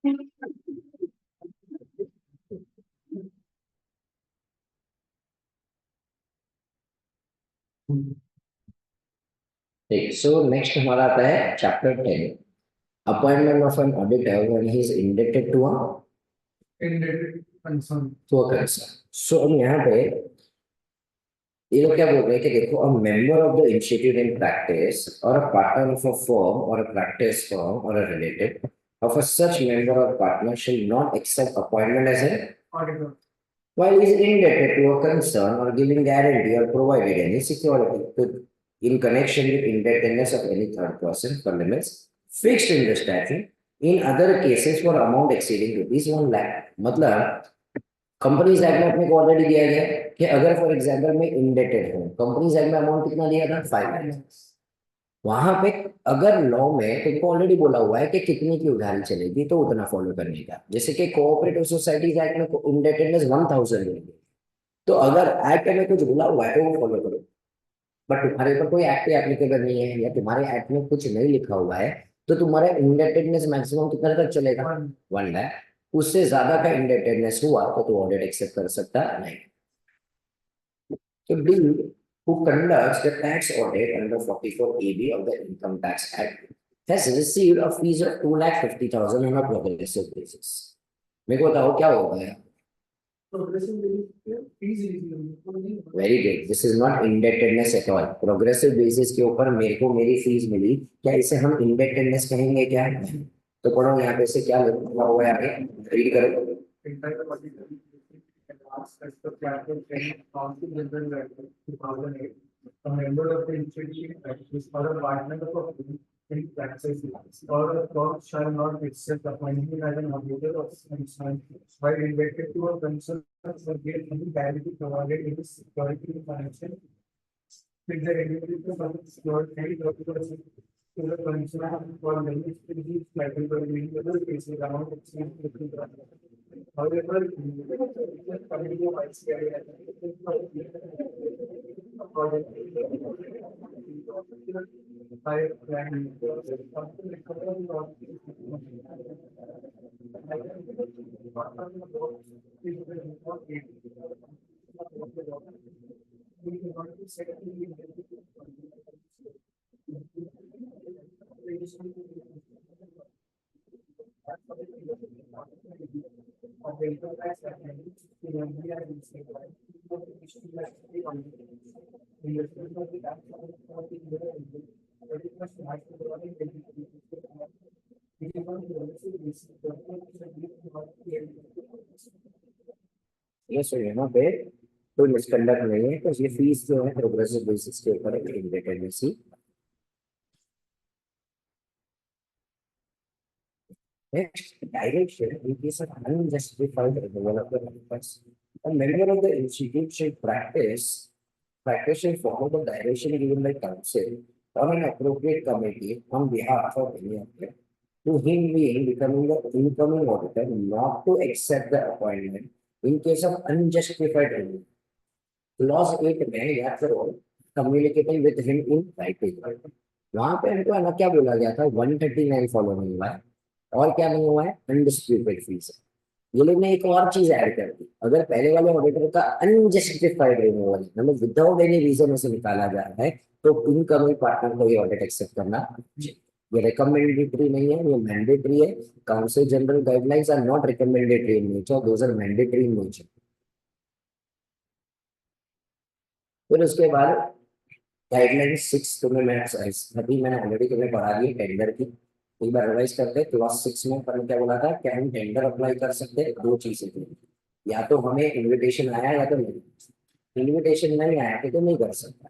ठीक, so next हमारा आता है chapter 10, appointment of an auditor when he is indebted to a concern. So अब यहाँ पे ये लोग क्या बोल रहे हैं कि देखो, a member of the institute in practice और a partner of a firm और अ प्रैक्टिस फर्म और a related of a such member or partner shall not accept appointment as an auditor while is indebted to a concern or giving guarantee or provided any security in connection with indebtedness of any third person for limits fixed in the statute in other cases for amount exceeding rupees 1 lakh। मतलब companies act में अपने को already दिया गया है कि अगर for example मैं इंडेटेड हूँ, कंपनीज एक्ट में अमाउंट कितना दिया था, 5 लाख। वहां पे अगर लॉ में तुमको ऑलरेडी बोला हुआ है कि कितने की उधारी चलेगी तो उतना फॉलो करने का। जैसे कि कोऑपरेटिव सोसाइटीज एक्ट में इंडेटेडनेस 1000 है, तो अगर एक्ट में कुछ बोला हुआ है तो वो फॉलो करो। बट तुम्हारे ऊपर कोई एक्ट एप्लीकेबल नहीं है या तुम्हारे एक्ट में कुछ नहीं लिखा हुआ है, तो तुम्हारा इंडेटेडनेस मैक्सिमम कितना तक चलेगा, 1 लाख। उससे ज्यादा का इंडेटेडनेस हुआ तो तू ऑडिट एक्सेप्ट कर सकता नहीं। So D, who conducts the tax audit under 44 AB of the Income Tax Act, has received a fees of 2,50,000 on a progressive basis। मेरे को बताओ क्या होगा यार। Very good, this is not indebtedness at all. Progressive basis के ऊपर मेरे को मेरी फीस मिली, क्या इसे हम इंडेटेडनेस कहेंगे क्या? तो पढ़ो यहाँ पे से क्या लिखा हुआ है आगे, रीड करो। As per chapter 10, Council General Directive 2008, a member of the institution is or a partner of a firm in practice or a firm shall not accept appointment as an auditor of concern while indebted to a concern or give any guarantee provided in the security financial with the regulatory of the security of the to the concern for limits to be liable by the other cases around exchange. However, committee of ICI I plan ये सो यहाँ पे कोई misconduct नहीं है, तो ये fees जो है प्रोग्रेसिव बेसिस के ऊपर indebtedness he. Next, direction in case of unjustified removal of the purpose. A member of the institute shall practice shall follow the direction given by council or an appropriate committee on behalf of any other, to him being becoming the incoming auditor not to accept the appointment in case of unjustified removal। Clause 8 में या फिर communicating with him in writing, वहां पे हमको है ना क्या बोला गया था, 139 फॉलो नहीं हुआ है और क्या नहीं हुआ है, अनडिस्प्यूटेड फीस है। ये लोग ने एक और चीज ऐड कर दी, अगर पहले वाले ऑडिटर का अनजस्टिफाइड रिमूवल मतलब विदाउट एनी रीजन उसे निकाला जा रहा है, तो इनकमिंग पार्टनर को ये ऑडिट एक्सेप्ट करना चाहिए। ये रिकमेंडेटरी नहीं है, ये मैंडेटरी है। Council general guidelines are not recommendatory in nature, those are mandatory in nature. फिर उसके बाद गाइडलाइन 6 तुम्हें मैं अभी मैंने ऑलरेडी तुम्हें पढ़ा दी टेंडर की, एक बार रिवाइज करते। क्लास 6 में अपन क्या बोला था, क्या हम टेंडर अप्लाई कर सकते हैं? दो चीजें थी, या तो हमें इनविटेशन आया या तो नहीं। इनविटेशन नहीं आया तो नहीं कर सकता।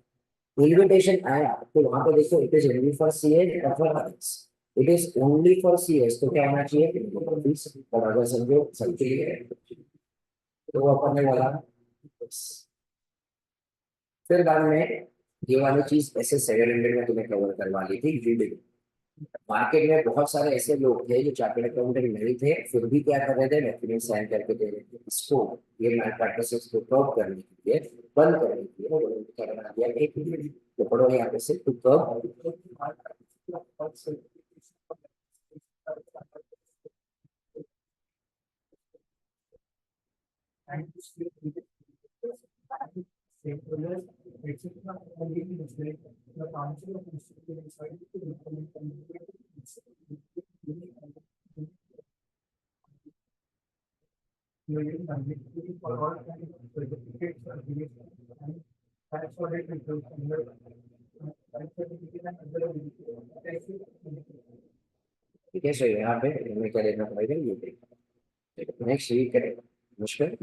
इनविटेशन आया तो वहां पे देखो, it is only for CS और for others. It is only for CS तो क्या होना चाहिए, और अगर समझो सबके लिए तो अपन ने बोला। फिर बाद में ये वाली चीज ऐसे 700 में तुम्हें कवर करवा ली थी वीडियो। मार्केट में बहुत सारे ऐसे लोग थे जो चार्टर्ड अकाउंटेंट नहीं थे, फिर भी क्या कर रहे थे, डॉक्यूमेंट साइन करके दे रहे थे। इसको ये मैल प्रैक्टिसेस को कर्व करने के लिए, बंद करने के लिए उन्होंने क्या बना दिया, एक तो पढ़ो यहाँ पे से टू कर्व ठीक है, सो यहाँ पे हमें क्या देखना पड़ेगा, ये देखना। नेक्स्ट ये करें मुश्किल।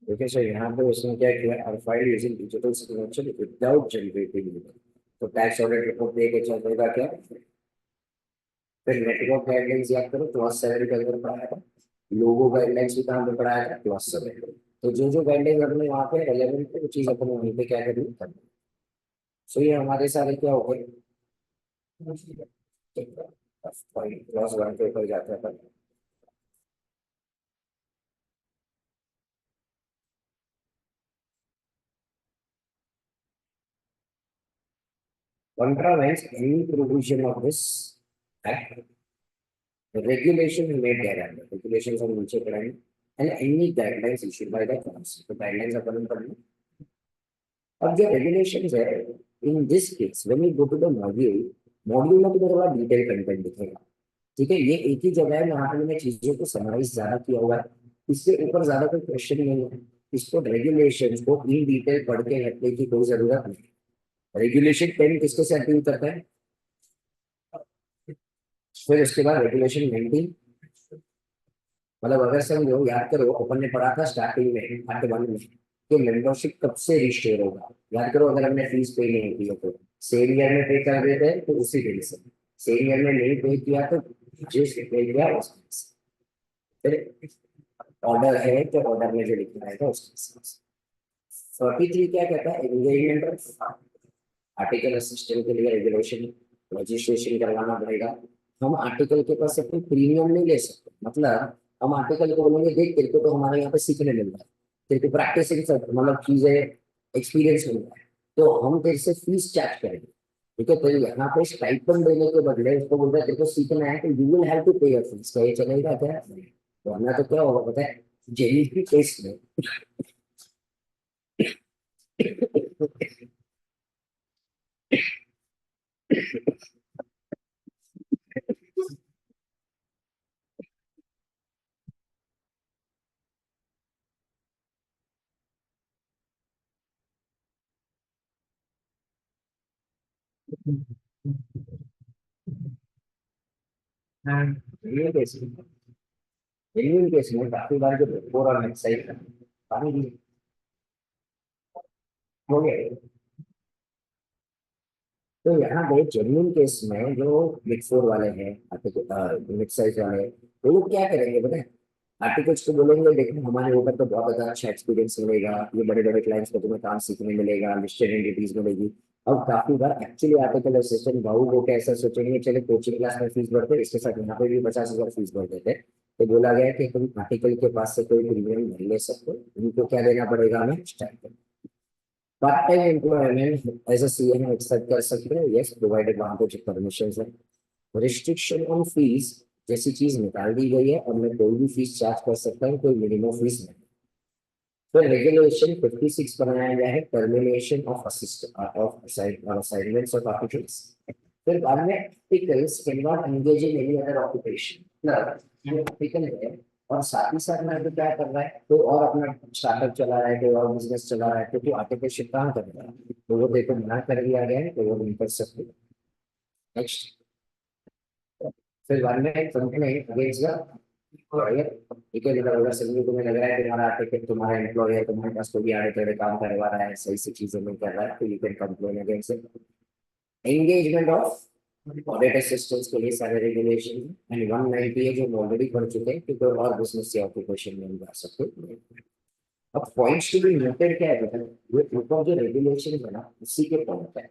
देखिए सर, यहाँ पे उसने क्या किया, are file using digital signature without generating. तो टैक्स ऑडिट रिपोर्ट दे के चल देगा क्या। फिर नेटवर्क गाइडलाइंस याद करो, क्लॉज 7 के अंदर पढ़ाया था। लोगो गाइडलाइंस भी कहाँ पे पढ़ाया था, क्लॉज 7। तो जो जो गाइडलाइंस अपने वहाँ पे रेलेवेंट है वो चीज अपने वहीं पे क्या करनी है। सो ये हमारे सारे क्या हो गए, क्लॉज 1 के ऊपर जाता था। Contravenes any provision of this act, the regulation made thereafter, regulations हम नीचे पढ़ाएंगे, and any guidelines issued by the council, तो guidelines अपन पढ़ेंगे। अब जो regulations है, in this case when you go to the module, module में तो मेरे पास detail content दिखेगा। ठीक है, ये एक ही जगह है जहाँ पे मैंने चीजों को समराइज ज्यादा किया हुआ है, इससे ऊपर ज्यादा कोई क्वेश्चन नहीं है। इसको रेगुलेशंस को इन डिटेल पढ़ के रखने की कोई जरूरत नहीं। रेगुलेशन 10 किसको सेटिंग करता है, फिर उसके बाद रेगुलेशन 19। मतलब अगर समझो, याद करो अपन ने पढ़ा था स्टार्टिंग में पार्ट 1 में कि मेंबरशिप कब से रिस्टोर होगा। याद करो, अगर हमने फीस पे नहीं की है तो सेम ईयर में पे कर देते हैं तो उसी दिन से, सेम ईयर में नहीं पे किया तो जिस पे किया उस दिन से। फिर ऑर्डर है तो ऑर्डर में जो लिखना है उसके हिसाब से। 43 क्या कहता है, एंगेजमेंट आर्टिकल असिस्टेंट के लिए रेगुलेशन रजिस्ट्रेशन करवाना पड़ेगा। हम आर्टिकल के पास अपनी प्रीमियम नहीं ले सकते। मतलब हम आर्टिकल को बोलेंगे, देख तेरे को तो हमारे यहाँ पे सीखने मिल रहा है, तेरे को प्रैक्टिसिंग मतलब चीजें एक्सपीरियंस मिल रहा है, तो हम तेरे से फीस चार्ज करेंगे। ठीक है, तो यहाँ पे स्टाइपेंड देने के बदले उसको बोल रहे हैं तेरे को सीखना है तो यू विल हैव टू पे योर फीस। क्या ये चलेगा क्या, वरना तो क्या होगा पता है, जेई की टेस्ट में ये केस में, जेन्युइन केस में काफी बार जो बिफोर और नेक्स्ट साइड काफी हो गया। तो यहाँ पे जेन्युइन केस में जो बिग फोर वाले हैं, मिड साइज वाले, वो लोग क्या करेंगे पता है, आर्टिकल्स को बोलेंगे देखो हमारे ऊपर तो बहुत अच्छा एक्सपीरियंस मिलेगा, ये बड़े बड़े क्लाइंट्स को तुम्हें काम सीखने मिलेगा, लिस्टेड एंटिटीज मिलेगी। अब काफी बार एक्चुअली आर्टिकल असिस्टेंट भाऊ वो कैसा सोचेंगे, चले कोचिंग क्लास में फीस भरते, इसके साथ यहाँ पे भी 50,000 फीस भर देते। तो बोला गया कि तुम आर्टिकल के पास से कोई प्रीमियम नहीं ले सकते, उनको क्या देना पड़ेगा, हमें stipend. Part time employment as a CA हम एक्सेप्ट कर सकते हैं, यस प्रोवाइडेड वहां पे जो परमिशन है। रिस्ट्रिक्शन ऑन फीस जैसी चीज निकाल दी गई है, और मैं कोई भी फीस चार्ज कर सकता हूँ, कोई मिनिमम फीस नहीं। फिर रेगुलेशन 56 बनाया गया है, termination of assignments of articles. फिर बाद में articles can not engage in any other occupation. मतलब ये आर्टिकल है और साथ ही साथ में तो क्या कर रहा है, तो और अपना स्टार्टअप चला रहा है, कोई और बिजनेस चला रहा है, तो आर्टिकलशिप कहाँ कर रहा है, तो वो देखो मना कर दिया गया है, तो वो नहीं कर सकते। नेक्स्ट, फिर बाद में कंप्लेंट अगेंस्ट द एम्प्लॉयर। ठीक है, मतलब अगर सभी तुम्हें लग रहा है कि तुम्हारा आर्टिकल, तुम्हारा एम्प्लॉयर तुम्हारे पास कोई भी आड़े टेढ़े काम करवा रहा है, सही से चीजें नहीं कर रहा है, तो you can complain against engagement of audit assistants के लिए सारे रेगुलेशन एंड 190 है जो हम ऑलरेडी पढ़ चुके हैं कि कोई और बिजनेस या ऑक्यूपेशन में हम जा सकते हैं। अब पॉइंट्स टू बी नोटेड क्या है बेटा, ये ऊपर जो रेगुलेशन है ना उसी के पॉइंट है।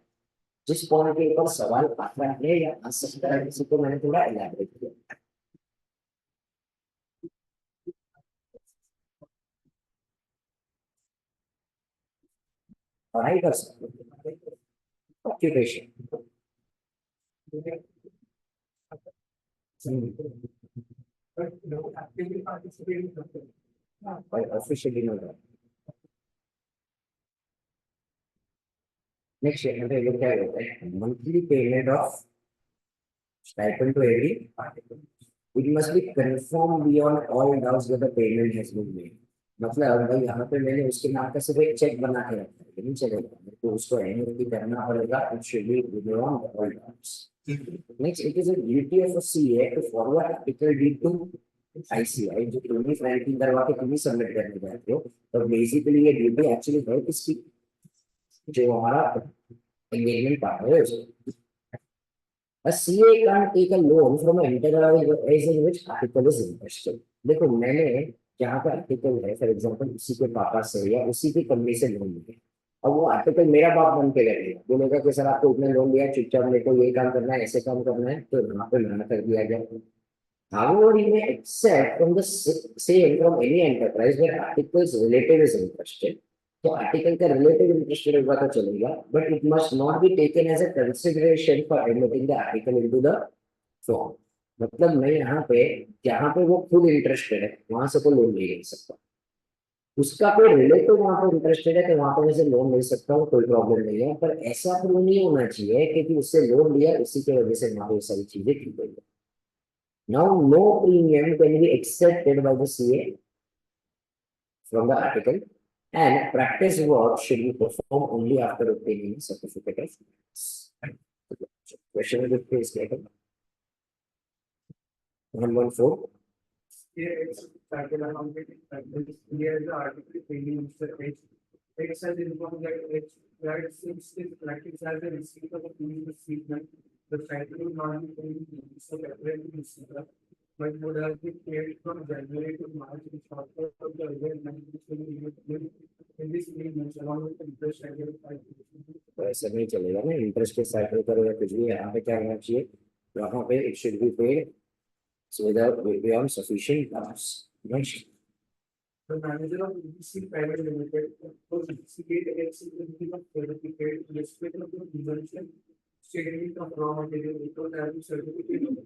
जिस पॉइंट के ऊपर सवाल आता है या आ सकता है उसी को मैंने थोड़ा एलैबोरेट किया। पढ़ाई कर सकते हैं ऑक्यूपेशन ऑफिशियली नहीं। नेक्स्ट ये क्या होता है, monthly payment of stipend to every article. It must be confirmed beyond all doubts that the payment has been made. मतलब भाई यहाँ पे मैंने उसके नाम का सिर्फ एक चेक बना के रखा है, ये नहीं चलेगा, मेरे को उसको एनुअली करना पड़ेगा। It should be beyond all doubts. Next, it is a duty of a CA to forward article D to ICI, जो तुम्हें फ्रैंकिंग करवा के तुम्हें सबमिट करने जाते हो। तो बेसिकली ये ड्यूटी एक्चुअली है किसकी, जो हमारा एंगेजमेंट पार्टनर है उसको। A CA can't take a loan from an enterprise in which article is invested. देखो मैंने जहाँ पे आर्टिकल है फॉर एग्जांपल उसी के पापा से या उसी की कंपनी से लोन लिया, और वो आर्टिकल मेरा बाप बन के लगेगा, बोलेगा कि सर आपको इतना लोन लिया, चुपचाप मेरे को ये काम करना है, ऐसे काम करना है, तो वहाँ पे मना कर दिया जाए। However, he may accept from the same from any enterprise where article's relative is interested. तो आर्टिकल का रिलेटिव इंटरेस्टेड होगा तो चलेगा, but it must not be taken as a consideration for admitting the article into the form. मतलब मैं यहाँ पे जहाँ पे वो खुद इंटरेस्टेड है वहां से कोई लोन नहीं ले सकता, उसका कोई रिलेटिव वहां पर इंटरेस्टेड है तो वहां पर से लोन ले सकता हूँ, कोई प्रॉब्लम नहीं है। पर ऐसा प्रूव नहीं होना चाहिए क्योंकि उससे लोन लिया इसी की वजह से वहां पर सारी चीजें की गई है। Now, no premium can be accepted by the CA from the article, and practice work should be performed only after obtaining a certificate of fitness. Question number three is like 114. Here it's title amount. Here the article training Mr. H. X has informed that H that since his practice as a receiver of the treatment, the title will not be paid so separate receiver, but would have been paid from January to March in short of the other in this agreement along with the interest cycle of 5%. तो ऐसा नहीं चलेगा ना, interest के cycle करो या कुछ भी, यहाँ पे क्या होना चाहिए, यहाँ पे it should be paid so without beyond sufficient loss. Next. The manager of EBC Private Limited was executed executive of certificate respect of the convention statement of raw material because having certificate of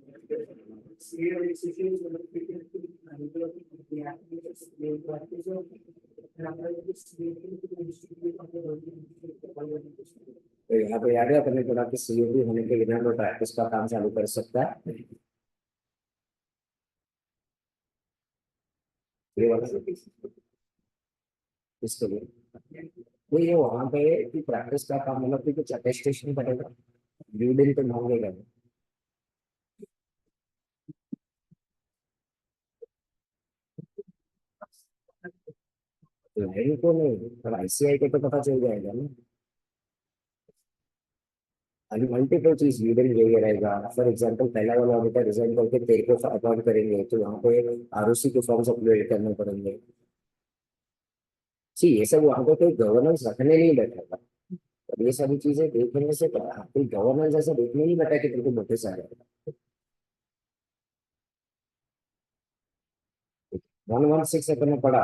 CA executive certificate to the manager of the application practice of and apply this statement to the institute of the तो यहाँ पे याद है अपने product COB होने के बिना वो प्रैक्टिस का काम चालू कर सकता है। ये वाला इसके लिए तो ये वहां पे कि प्रैक्टिस का काम मतलब कि कुछ अटेस्टेशन करेगा, ड्यू दिन तो मांगेगा। लाइन को नहीं, पर आईसीआई को तो पता चल जाएगा ना। अभी मल्टीपल चीज लीडिंग यही रहेगा। फॉर एग्जांपल पहला वाला ऑडिटर रिजाइन करके तेरे को अपॉइंट करेंगे तो वहाँ पे आरओसी के फॉर्म्स अपलोड करने पड़ेंगे। सी ये सब वहाँ पे कोई गवर्नेंस रखने नहीं बैठेगा, और ये सारी चीजें देखने से कोई गवर्नेंस ऐसा देखने नहीं बैठा कि तेरे को नोटिस आ जाएगा। 116 अपन ने पढ़ा,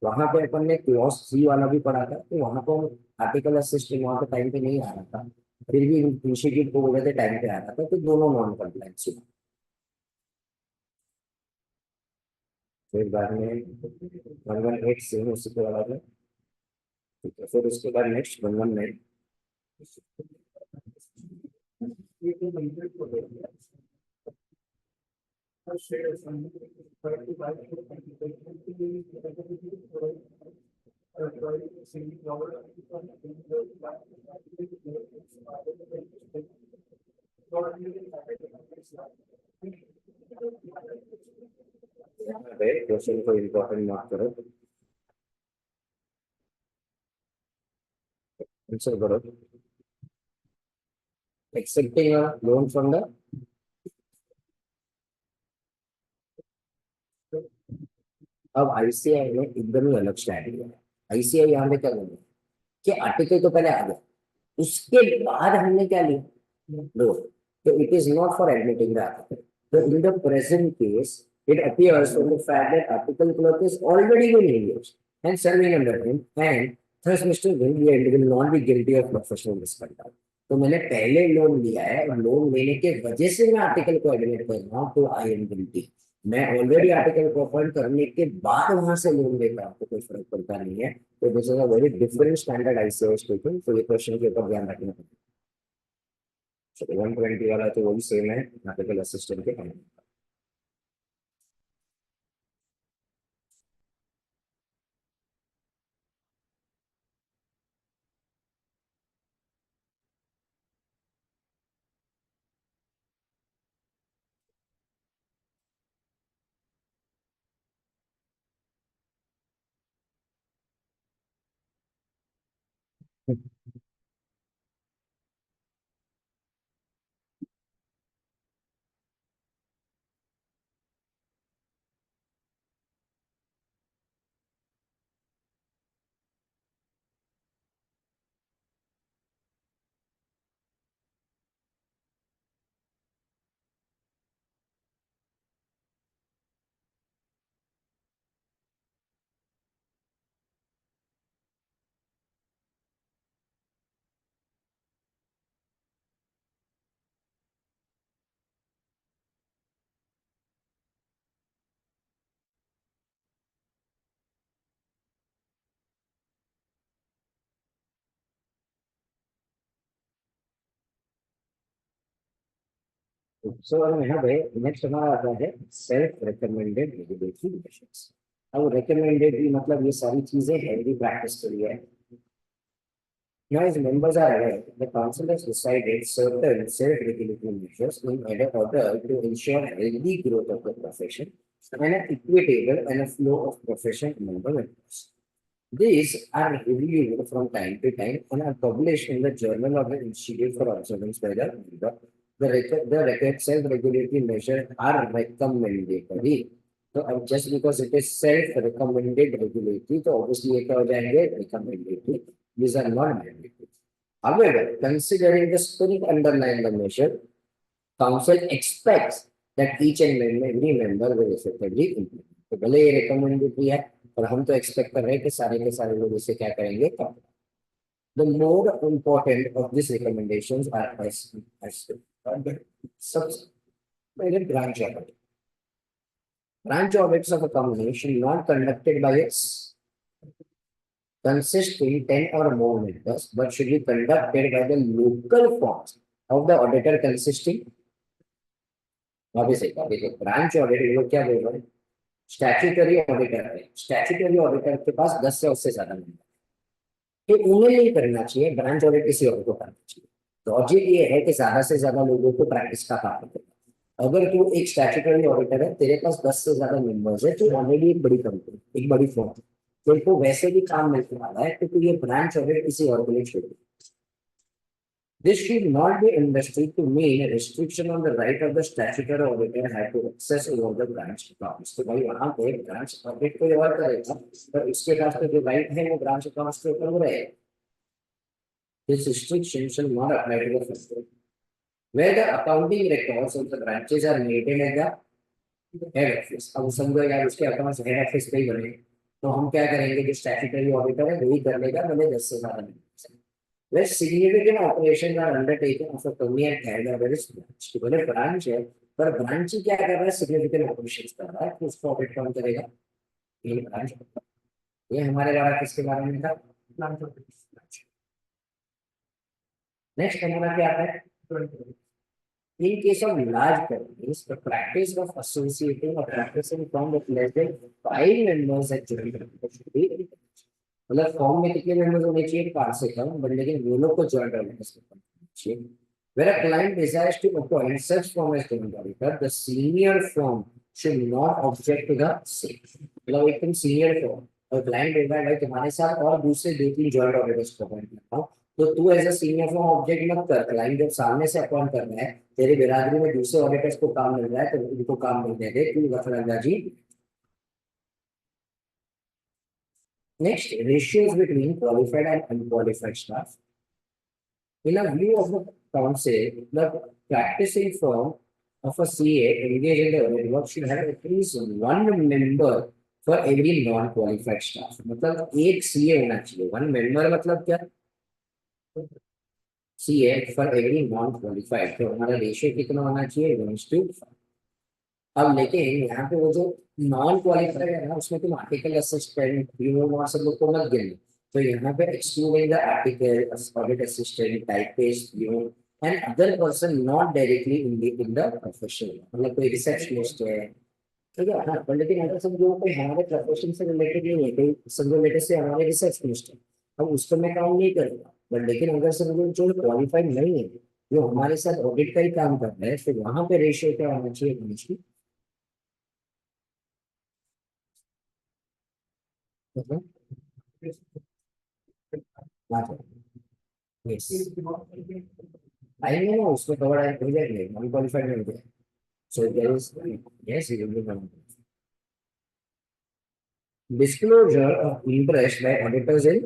वहां पे अपन ने क्लॉज 3 वाला भी पढ़ा था, तो वहां पर आर्टिकल असिस्टेंट वहां पे टाइम पे नहीं आ रहा था, फिर भी इंस्टीट्यूट को बोले थे टाइम पे आ रहा था, तो दोनों नॉन कंप्लायंस हुआ। फिर बाद में 118 सेम उसी के वाला था, ठीक है। फिर उसके बाद नेक्स्ट 119 क्वेश्चन को इम्पोर्टेंट मार्क करो, आंसर करो। accepting a loan from the अब आईसीआई ने एकदम ही अलग स्ट्रैटेजी है। आईसीआई यहाँ पे क्या कर रहा है कि आर्टिकल तो पहले आ गया, उसके बाद हमने क्या लिया लोन। तो it is not for admitting the article. तो in the present case it appears from the fact that article clerk is already been engaged and serving under him, and thus Mr. Windy will not be guilty of professional misconduct। तो मैंने पहले loan लिया है और loan लेने के वजह से मैं आर्टिकल को एडमिट कर रहा हूँ, तो आई एम गिल्टी। मैं ऑलरेडी आर्टिकल को अपॉइंट करने के बाद वहां से लोन लेता हूँ तो कोई फर्क पड़ता नहीं है। तो this is a very different standard ICI statement. तो ये क्वेश्चन के ऊपर ध्यान रखना है। 120 वाला तो वही सेम है आर्टिकल असिस्टेंट के। सो यहाँ पे नेक्स्ट हमारा आता है सेल्फ रिकमेंडेड रेगुलेटरी मेजर्स। अब रिकमेंडेड भी मतलब ये सारी चीजें हेल्दी प्रैक्टिस के लिए है। Now, as members are aware, the council has decided certain self-regulatory measures in order to ensure healthy growth of the profession and an equitable and a flow of profession among the members. These are reviewed from time to time and are published in the Journal of the Institute for Observance by the member. The self-regulatory measures are recommendatory. तो अब just because it is self-recommended regulatory, तो obviously ये क्या हो जाएंगे recommendatory. These are not mandatory. However, considering the spirit underlying the measure, council expects that each and every member will effectively implement. तो भले ये recommendatory है, पर हम तो expect कर रहे हैं कि सारे के सारे लोग इसे क्या करेंगे। The more important of these recommendations are as branch audit. Branch audits of a company should not conducted by its consisting 10 or more members, but should be conducted by the local forms of the auditor consisting। obviously branch audit वो क्या बोल रहे हैं, statutory auditor है। Statutory auditor के पास 10 से उससे ज्यादा मेंबर, तो उन्हें नहीं करना चाहिए, ब्रांच ऑडिट किसी और को करना चाहिए। लॉजिक ये है कि ज्यादा से ज्यादा लोगों को प्रैक्टिस का काम करना। अगर तू एक स्टैट्यूटरी ऑडिटर है, तेरे पास 10 से ज्यादा मेंबर्स है, तो ऑलरेडी एक बड़ी कंपनी, एक बड़ी फर्म, तेरे को वैसे भी काम मिलने वाला है, तो तू ये ब्रांच ऑडिट किसी और को लिए छोड़ दे। This should not be understood to mean a restriction on the right of the statutory auditor have to access over the branch accounts। तो भाई वहां पे ब्रांच ऑडिट को व्यवहार करेगा, पर उसके पास तो जो राइट है वो ब्रांच अकाउंट्स के ऊपर वो रहेगा। This restriction shall not apply to the first group, where the accounting records of the branches are maintained at the head office। अब समझो यार उसके अकाउंट्स हेड ऑफिस पे ही बने, तो हम क्या करेंगे, जो स्टैट्यूटरी ऑडिटर है वही कर लेगा, भले 10 से ज्यादा नहीं। where significant operations are undertaken of a company and head of its branch। तो भले ब्रांच है, पर ब्रांच ही क्या कर रहा है, सिग्निफिकेंट ऑपरेशंस कर रहा है, तो उसको ऑडिट कौन करेगा, ये ब्रांच। ये हमारे बारे किसके बारे में था, ब्रांच। नेक्स्ट हमारा क्या आता है, in case of large companies, the practice of associating or practicing firm with less than 5 members at joint venture should be encouraged। मतलब फॉर्म में कितने मेंबर्स होने चाहिए, 5 से कम, बट लेकिन वो लोग को जॉइंट ऑडिटर्स चाहिए। Where a client desires to appoint such firm as joint auditor, the senior firm should not object to the same। मतलब एकदम सीनियर फर्म और क्लाइंट बोल रहा है भाई तुम्हारे साथ और दूसरे 2-3 जॉइंट ऑडिटर्स को अपॉइंट करता हूँ, तो तू as a senior form object मत कर, क्लाइंट जब सामने से अपॉइंट कर रहा है, तेरी बिरादरी में दूसरे ऑडिटर्स को काम मिल रहा है, तो उनको काम मिलने दे, तू रखना जी। Next, ratios between qualified and unqualified staff. In a view of the council, the practicing firm of a CA engaged in the audit work should have at least one member for every non-qualified staff. मतलब एक CA होना चाहिए, one member मतलब क्या, CA for every non-qualified, तो हमारा ratio कितना होना चाहिए, 1:5। अब लेकिन यहाँ पे वो जो नॉन क्वालिफाइड है ना, उसमें तुम आर्टिकल असिस्टेंट वहाँ सब लोग को मत गिनो। तो यहाँ पे excluding the article audit assistant, typist, and other person not directly in the profession, मतलब कोई रिसेप्शनिस्ट है, ठीक है हाँ, पर लेकिन अगर समझो कोई हमारे प्रोफेशन से रिलेटेड नहीं है, कोई समझो लेटेस्ट से हमारे रिसेप्शनिस्ट है, अब उस पर मैं काम नहीं करूँगा, बट लेकिन अगर समझो जो क्वालिफाइड नहीं है, जो हमारे साथ ऑडिट का ही काम कर रहा है, तो वहां पे रेशियो क्या होना चाहिए, यस आएंगे ना, उसमें कवर आए हो जाएंगे, नॉन क्वालिफाइड में हो जाए, so there is, yes you will be disclosure of interest by auditors in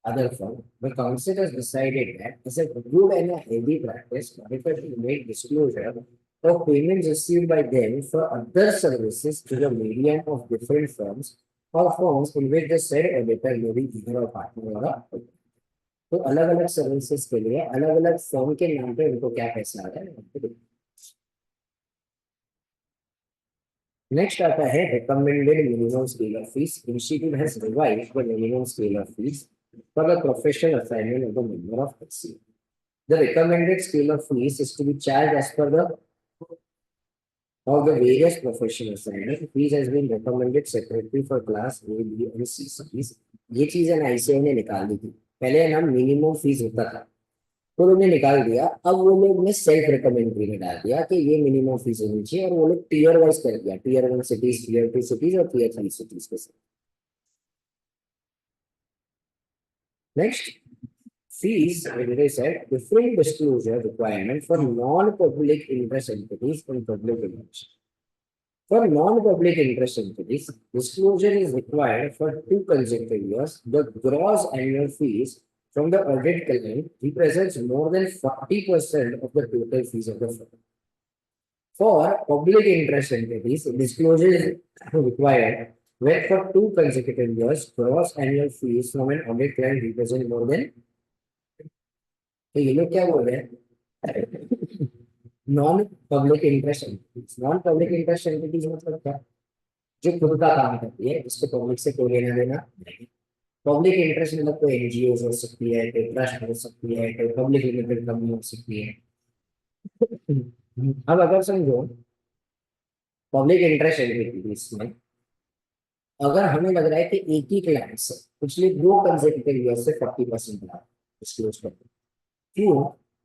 other firm. The council has decided that as a good and a healthy practice, auditors will make disclosure of payments received by them for other services to the median of different firms or firms in which the said auditor may be either a partner or a, तो अलग अलग services के लिए अलग अलग firm के नाम पे उनको क्या पैसा आ रहा है। नेक्स्ट आता है recommended minimum scale of fees. Institute has revised the minimum scale of fees for the professional assignment of the member of HC. The recommended scale of fees is to be charged as per the of the various professional assignment. Fees has been recommended separately for class A, B and C series. ये चीजें ना ICAI ने निकाल दी थी, पहले ना minimum fees होता था, तो उन्होंने निकाल दिया, अब वो लोग ने सेल्फ रिकमेंडरी में डाल दिया कि ये मिनिमम फीस होनी चाहिए, और वो लोग टीयर वाइज कर दिया, टीयर 1 सिटीज, टीयर 2 सिटीज और टीयर 3 सिटीज के साथ। Next, fees, as I said, different disclosure requirement for non-public interest entities and public interest. For non-public interest entities, disclosure is required for 2 consecutive years. The gross annual fees from the audit client represents more than 40% of the total fees of the firm. For public interest entities, disclosure is required where for 2 consecutive years, gross annual fees from an audit client represent more than, तो ये लोग क्या बोल रहे हैं, non public interest entities. Non public interest entities मतलब क्या, जो खुद का काम करती है, जिसको पब्लिक से कोई लेना देना नहीं। पब्लिक इंटरेस्ट मतलब कोई एनजीओ हो सकती है, कोई ट्रस्ट हो सकती है, कोई पब्लिक लिमिटेड कंपनी हो सकती है। अब अगर समझो पब्लिक इंटरेस्ट एंटिटीज में अगर हमें लग रहा है कि एक ही क्लाइंट से पिछले 2 consecutive ईयर से 40% डिस्क्लोज कर, क्यों,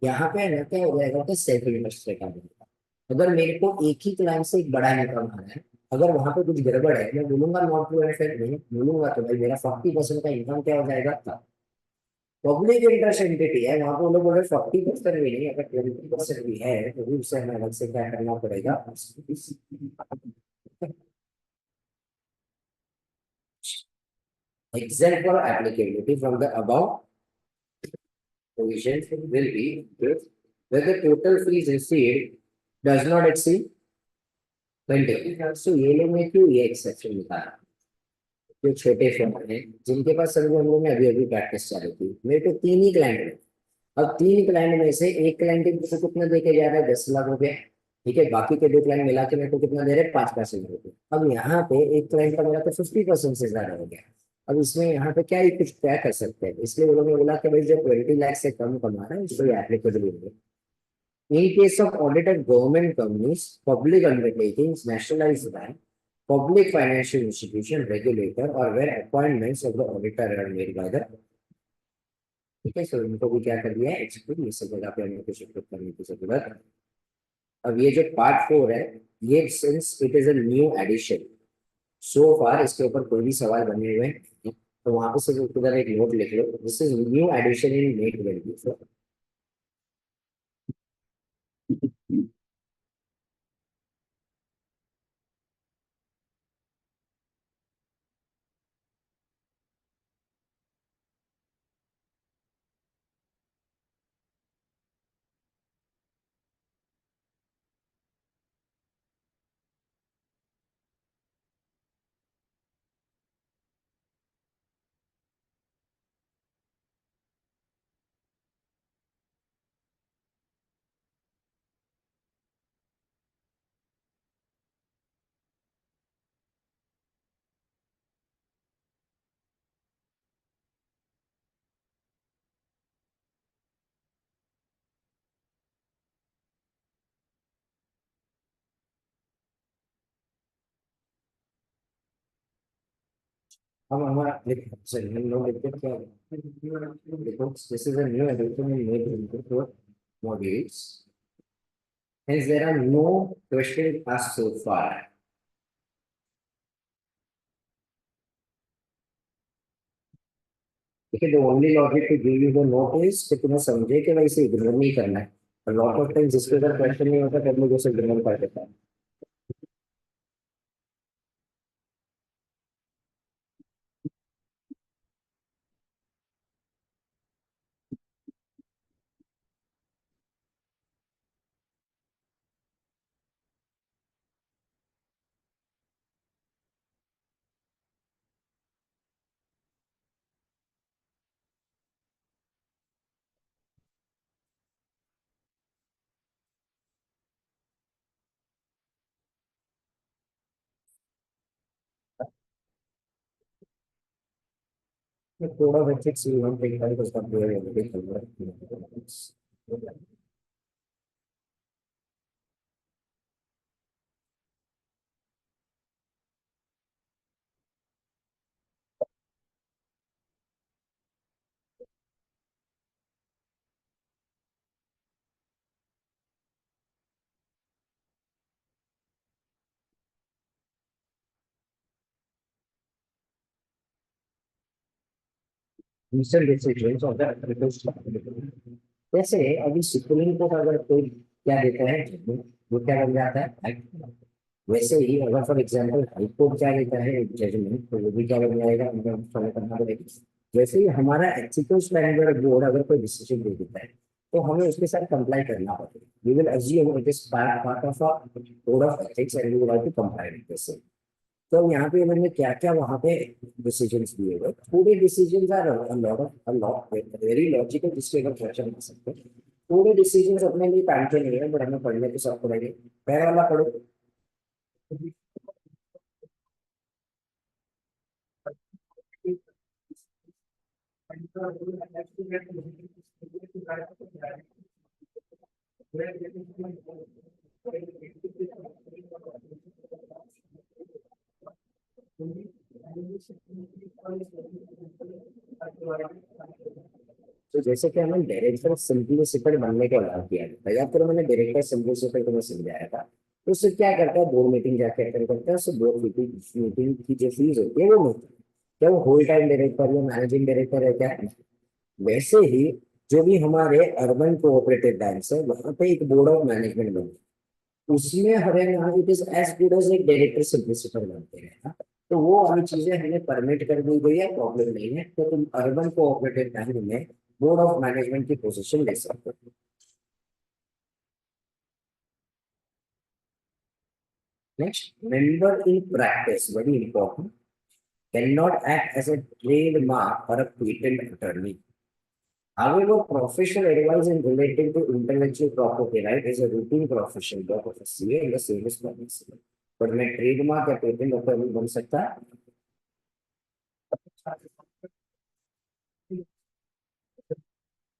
यहाँ पे ना क्या हो जाएगा कि सेल्फ इंटरेस्ट का मिलेगा। अगर मेरे को एक ही क्लाइंट से एक बड़ा इनकम आ रहा है, अगर वहां पे कुछ गड़बड़ है, मैं बोलूंगा नॉट ट्रू एंड नहीं बोलूंगा, तो भाई मेरा 40% का इनकम क्या हो जाएगा था। पब्लिक इंटरेस्ट एंटिटी है, वहां पे वो लोग बोले 40% भी नहीं, अगर 20% भी है तो भी उससे हमें अलग से क्या करना पड़ेगा। Exempt for applicability from the above provisions will be if where the total fees received does not exceed 20। So ये लोग ने क्यों ये एक्सेप्शन निकाला, जो छोटे फर्म हैं जिनके पास सभी हम लोग ने अभी अभी प्रैक्टिस चालू की, मेरे को 3 ही क्लाइंट है, अब 3 क्लाइंट में से एक क्लाइंट को कितना दे के जा रहा है, 10 लाख रुपए, ठीक है, बाकी के 2 क्लाइंट मिला के मेरे को कितना दे रहे हैं, 5% रुपए। अब यहाँ पे एक क्लाइंट का मेरा तो 50% से ज्यादा हो गया। अब इसमें यहाँ पे क्या ही कुछ तय कर सकते हैं, इसलिए उन्होंने बोला कि भाई जो 20 लाख से कम कमा रहा है उसको एप्लीकेबल होगा। In case of audited government companies, public undertakings, nationalized bank, public financial institution, regulator, or where appointments of the auditor are made by the, ठीक है, सो इनको भी क्या कर दिया है, एक्सक्लूड, ये सब जगह पे हमें कुछ एक्सक्लूड करने की जरूरत है। अब ये जो पार्ट 4 है, ये since it is a new edition, so far इसके ऊपर कोई भी सवाल बने हुए हैं, तो वहां पे सिर्फ उधर एक नोट लिख लो, this is new edition in net value. हम हमारा नोट लिखते क्या देखो, this is a new edition in net value for modules, hence there are no questions asked so far. Okay, the only logic to give you the note is कि तुम्हें समझे कि भाई इसे इग्नोर नहीं करना है। लॉट ऑफ टाइम्स जिसके अगर क्वेश्चन नहीं होता तब लोग उसे इग्नोर कर देता है। थोड़ा बच्चे सी वन पे का कुछ कंपेयर करके चल रहा है। Recent decisions of the applicants. जैसे अभी सुप्रीम कोर्ट अगर कोई क्या देता है, वो क्या बन जाता है act। वैसे ही अगर फॉर एग्जाम्पल हाई कोर्ट क्या देता है जजमेंट, तो वो भी क्या बन जाएगा, हमें फॉलो करना पड़ेगा। वैसे ही हमारा एथिकल स्टैंडर्ड बोर्ड अगर कोई डिसीजन दे देता है, तो हमें उसके साथ कंप्लाई करना पड़ेगा। We will assume it is part of a code of ethics and we will have to comply with this. तो यहाँ पे मैंने क्या क्या वहाँ पे डिसीजंस दिए हुए, थोड़े decisions are lot very logical, जिसके अगर क्वेश्चन आ सकते हैं। थोड़े डिसीजंस अपने लिए टाइम के नहीं है, बट हमें पढ़ने के साथ पढ़ेंगे। पहला वाला पढ़ो। तो जैसे कि हमें डायरेक्टर सिंपलिसिटी बनने के बाद किया था, याद करो मैंने डायरेक्टर सिंपलिसिटी को मैं समझाया था। तो उससे क्या करता है, बोर्ड मीटिंग जाके अटेंड करता है, उससे बोर्ड मीटिंग मीटिंग की जो फीस होती है वो मिलती है। क्या वो होल टाइम डायरेक्टर या मैनेजिंग डायरेक्टर है क्या? वैसे ही जो भी हमारे अर्बन कोऑपरेटिव बैंक है, वहां पे एक बोर्ड ऑफ मैनेजमेंट बनती है। उसमें Haryana it is as good as एक डायरेक्टर सिग्नेचर बनते हैं ना। तो वो वाली चीजें हमें परमिट कर दी गई है, प्रॉब्लम नहीं है। तो तुम अर्बन कोऑपरेटिव बैंक में बोर्ड ऑफ मैनेजमेंट की पोजीशन ले सकते हो। Next, member in practice, very important, can not act as a trademark or a patent attorney. However, professional advice in relating to intellectual property right is a routine profession job of a CA and the same is permissible. पर मैं trademark या patent attorney बन सकता है?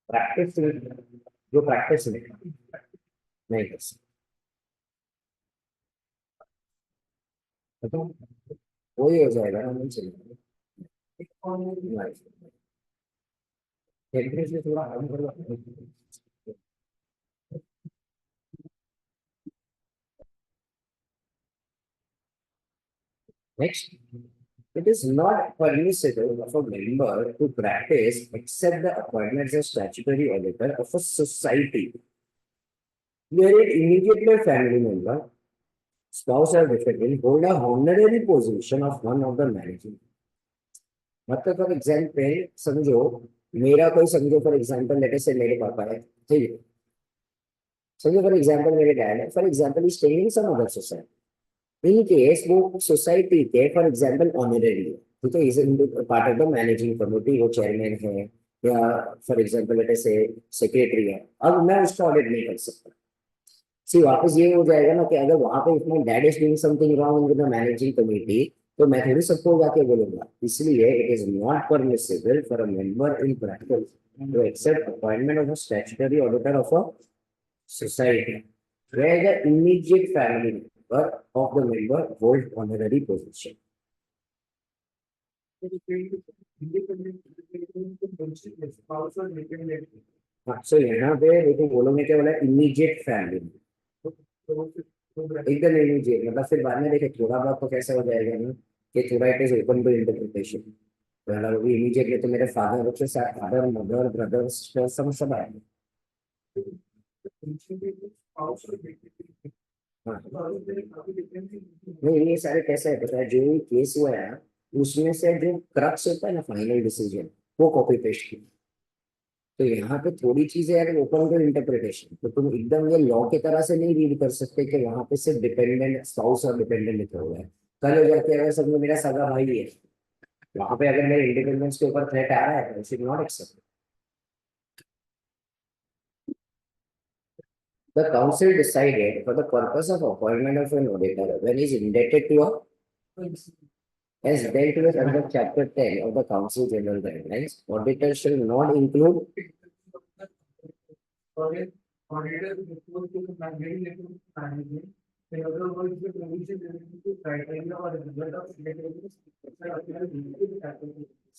Practice, जो practice नहीं कर सकता, तो वही हो जाएगा ना, नहीं चलेगा। से थोड़ा आगे बढ़ो। Next, It is not permissible of a member to practice except the appointment as a statutory auditor of a society where an immediate family member, spouse or dependent hold a honorary position of one of the managing. मतलब for example समझो, मेरा कोई समझो for example लेटे से मेरे पापा है, ठीक है, समझो फॉर एग्जाम्पल मेरे डैड है, for example is taking some other society, in case वो सोसाइटी के फॉर एग्जाम्पल ऑनरेरी है, ठीक है, is part of the managing committee, वो चेयरमैन है या फॉर एग्जाम्पल लेटे से सेक्रेटरी है, अब मैं उसका ऑडिट नहीं कर सकता। सी वापस ये हो जाएगा ना कि अगर वहां पे if dad is doing something wrong in the managing committee, तो मैं थोड़ी सबको जाके बोलूंगा। इसलिए it is not permissible for a member in practice to accept appointment of a statutory auditor of a society where the immediate family member of the member holds honorary position. हाँ, so यहाँ पे देखो बोलोगे क्या बोला, immediate family, एकदम immediate, मतलब फिर बाद में देखे थोड़ा बहुत तो कैसा हो जाएगा ना कि थोड़ा it is open to interpretation. मतलब अभी इमीडिएटली तो मेरे फादर के साथ फादर मदर ब्रदर सब आए। हाँ, नहीं ये सारे कैसे है पता है, जो भी केस हुआ है ना, उसमें से जो क्रक्स होता है ना फाइनल डिसीजन, वो कॉपी पेस्ट की। तो यहाँ पे थोड़ी चीजें अगर ओपन टू इंटरप्रिटेशन, तो तुम एकदम ये लॉ की तरह से नहीं रीड कर सकते कि वहां पे सिर्फ डिपेंडेंट स्पाउस और डिपेंडेंट लिखा हुआ है। कल हो जाके अगर सब में मेरा सगा भाई है, वहां पे अगर मेरे इंडिपेंडेंस के ऊपर थ्रेट आ रहा है, तो should not accept. The council decided for the purpose of appointment of an auditor when is indebted to a, as dealt with under chapter 10 of the council general guidelines, auditor shall not include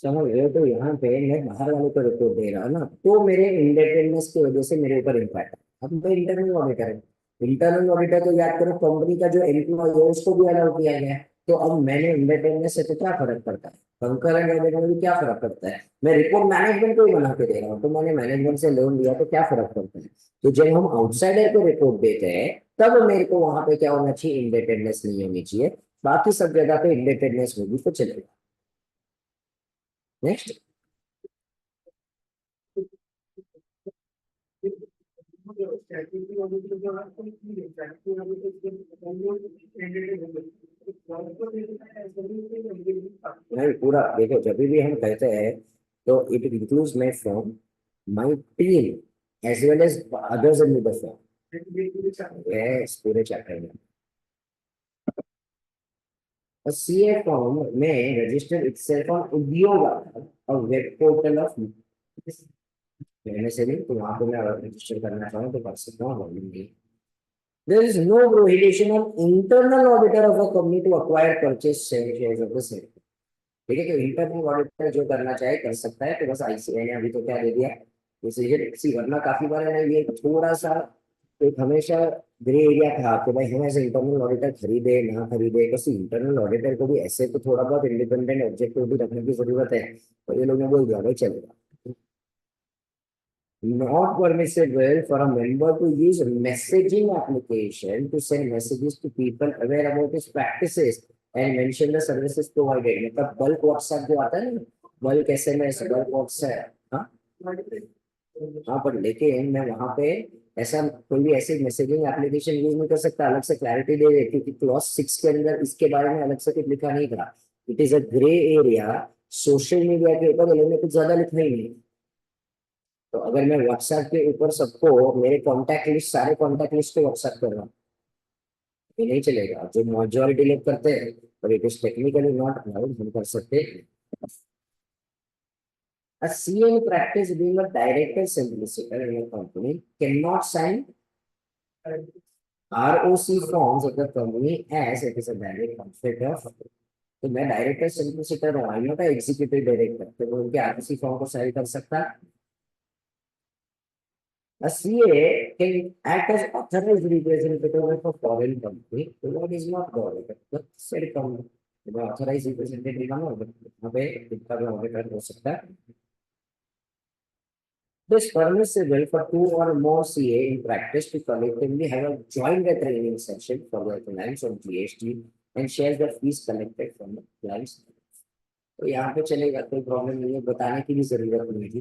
समझ रहे हो, तो यहाँ पे मैं बाहर वाले को रिपोर्ट दे रहा ना, तो मेरे इंडिपेंडेंस की वजह से मेरे ऊपर इम्पैक्ट है। अब मैं इंटरनल ऑडिटर है, इंटरनल ऑडिटर तो याद करो कंपनी का जो एम्प्लॉय है उसको भी अलाउ किया गया है। तो अब मैंने इंडिपेंडेंस से तो क्या फर्क पड़ता है, कंकरेंट ऑडिटर में भी क्या फर्क पड़ता है, मैं रिपोर्ट मैनेजमेंट को ही बना के दे रहा हूँ, तो मैंने मैनेजमेंट से लोन लिया तो क्या फर्क पड़ता है। तो जब हम आउटसाइडर को रिपोर्ट देते हैं, तब मेरे को वहां पे क्या होना चाहिए, इंडिपेंडेंस नहीं होनी चाहिए, बाकी सब जगह पे इंडिपेंडेंस होगी तो चलेगा। नेक्स्ट, नहीं पूरा देखो, जब भी हम कहते हैं तो it includes my firm, my team as well as others in the firm. Yes, पूरे चैप्टर में a CA firm may register itself on Udyoga, a web portal of पहले से भी, तो वहां पे मैं अगर रजिस्टर करना चाहूँ तो कर सकता हूँ लॉगिन भी। There is no prohibition on internal auditor of a company to acquire purchase shares of the same। ठीक है, तो इंटरनल ऑडिटर जो करना चाहे कर सकता है, तो बस आईसीआई ने अभी तो क्या दे दिया डिसीजन सी, वरना काफी बार है ना ये थोड़ा सा एक हमेशा ग्रे एरिया था कि भाई हम ऐसे इंटरनल ऑडिटर खरीदे ना खरीदे, किसी इंटरनल ऑडिटर को भी ऐसे तो थोड़ा बहुत इंडिपेंडेंट ऑब्जेक्टिव भी रखने की जरूरत है, तो ये लोग ने बोल दिया भाई चलेगा। Not permissible for a member to use messaging application to send messages to people aware about his practices and mention the services provided। मतलब बल्क व्हाट्सएप जो आता है ना, बल्क एसएमएस, बल्क व्हाट्सएप, हाँ हाँ, पर लेकिन मैं वहां पे ऐसा कोई भी ऐसे मैसेजिंग एप्लीकेशन यूज नहीं कर सकता। अलग से क्लैरिटी दे देती कि क्लॉज 6 के अंदर इसके बारे में अलग से कुछ लिखा नहीं था। It is a grey area, social media के ऊपर ये लोग ने कुछ ज्यादा लिखा ही नहीं। तो अगर मैं व्हाट्सएप के ऊपर सबको मेरे कॉन्टैक्ट लिस्ट, सारे कॉन्टैक्ट लिस्ट पे व्हाट्सएप कर रहा हूँ, ये नहीं चलेगा, जो मेजोरिटी लोग करते हैं, पर it is technically not allowed, हम कर सकते हैं। A CA in practice being a director solicitor in a company cannot sign ROC forms of the company as it is a direct conflict of। तो मैं डायरेक्टर solicitor हूँ, आई not executive director, तो वो उनके ROC फॉर्म को sign कर सकता है। A CA can act as authorized representative of a foreign company, so what is not the said company। Authorise representative ना वहाँ पे कितना भी ऑडिटर हो सकता है। This permissible for two or more CA in practice to collectively have a joint training session for their clients on GST and share the fees collected from the clients. तो यहाँ पे चलेगा, कोई प्रॉब्लम नहीं है, बताने की भी जरूरत नहीं थी।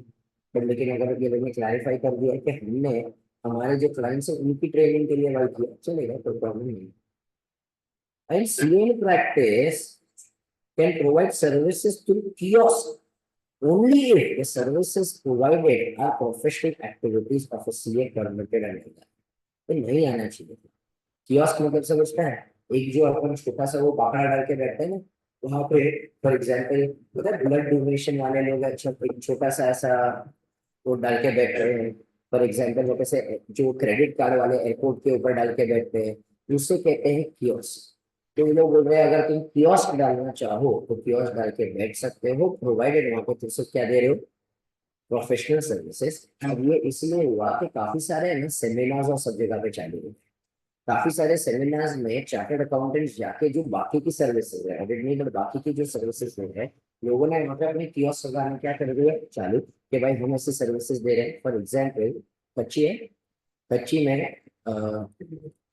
पर लेकिन अगर ये लोगों ने क्लैरिफाई कर दिया कि हमने हमारे जो क्लाइंट्स है उनकी ट्रेनिंग के लिए अलाउ किया, चलेगा, कोई प्रॉब्लम नहीं। And CA in practice can provide services through kiosk only if the services provided are professional activities of a CA permitted and all that. तो नहीं आना चाहिए। कियोस्क मतलब समझता है, एक जो अपन छोटा सा वो पाकड़ा डाल के बैठते हैं ना, वहां पे फॉर एग्जांपल पता है ब्लड डोनेशन वाले लोग अच्छा एक छोटा सा ऐसा वो डाल के बैठ रहे हैं। फॉर एग्जांपल वो कैसे जो क्रेडिट कार्ड वाले एयरपोर्ट के ऊपर डाल के बैठते हैं, उसे कहते हैं कियोस्क। तो ये लोग बोल रहे हैं अगर तुम कियोस्क डालना चाहो तो कियोस्क डाल के बैठ सकते हो, प्रोवाइडेड वहां पे तुम क्या दे रहे हो, प्रोफेशनल सर्विसेज। अब ये इसलिए हुआ कि काफी सारे ना सेमिनार्स और सब जगह पे चालू हुए। काफी सारे सेमिनार्स में चार्टर्ड अकाउंटेंट्स जाके जो बाकी की सर्विसेज है, ऑडिट नहीं बट बाकी की जो सर्विसेज है, लोगों ने वहां पे अपने कियोस्क लगाना क्या कर दिया चालू, कि भाई हम ऐसे सर्विसेज दे रहे हैं। फॉर एग्जाम्पल कच्ची है, कच्ची में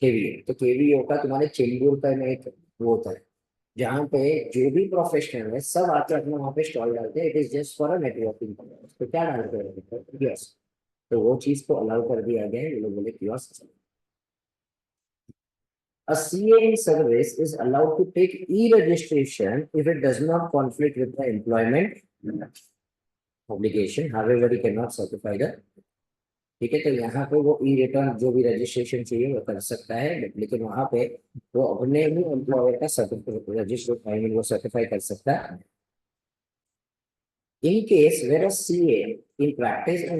केवीओ, तो केवीओ का तुम्हारे चेंबूर का में एक वो होता है जहाँ पे जो भी प्रोफेशनल है सब आके अपने वहाँ पे स्टॉल डालते हैं। It is just for a networking. तो क्या डालते हैं कियोस्क, तो वो चीज को अलाउ कर दिया गया है, ये लोग बोले kiosk. A CA service is allowed to take e-registration if it does not conflict with the employment obligation. However, he cannot certify the, ठीक है, तो यहाँ पे वो ई रिटर्न जो भी रजिस्ट्रेशन चाहिए वो कर सकता है, लेकिन वहां पे वो अपने ही एम्प्लॉयर का सर्टिफिकेट रजिस्टर आई मीन वो सर्टिफाई कर सकता है। In case where a CA in practice is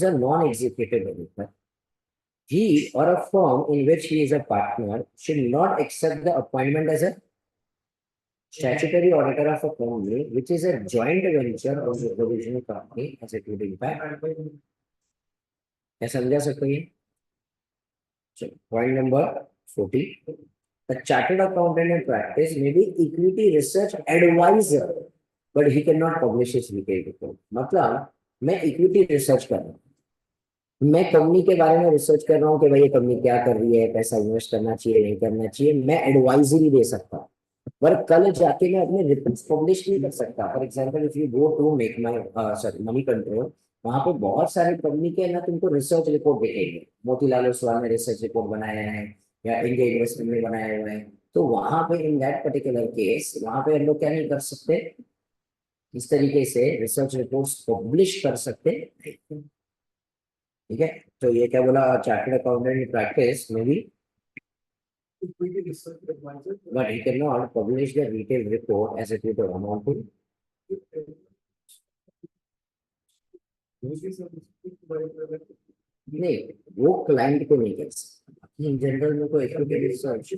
a non-executive auditor, he or a firm in which he is a partner should not accept the appointment as a statutory auditor of a company which is a joint venture of the provisional company as it would impact. क्या समझा सकते हैं? Point number 40. The chartered accountant in practice may be equity research advisor, but he cannot publish his retail report. मतलब मैं equity research कर रहा हूँ, मैं कंपनी के बारे में रिसर्च कर रहा हूँ कि भाई ये कंपनी क्या कर रही है, पैसा इन्वेस्ट करना चाहिए नहीं करना चाहिए, मैं एडवाइजरी दे सकता हूँ, पर कल जाके मैं अपने रिपोर्ट्स पब्लिश नहीं कर सकता। For example if you go to make my sorry Moneycontrol, वहां पे बहुत सारे कंपनी के ना तुमको रिसर्च रिपोर्ट दिखेंगे, मोतीलाल ओसवाल ने रिसर्च रिपोर्ट बनाया है या इंडिया इन्वेस्टमेंट में बनाया हुआ है। तो वहां पे इन दैट पर्टिकुलर केस वहां पे हम लोग क्या नहीं कर सकते, इस तरीके से रिसर्च रिपोर्ट्स पब्लिश कर सकते हैं। ठीक है, तो ये क्या बोला, चार्टर्ड अकाउंटेंट प्रैक्टिस में भी, but he cannot publish the retail report as a total amount to, नहीं वो क्लाइंट को नहीं कर सकता इन जनरल में, कोई इक्विटी रिसर्च,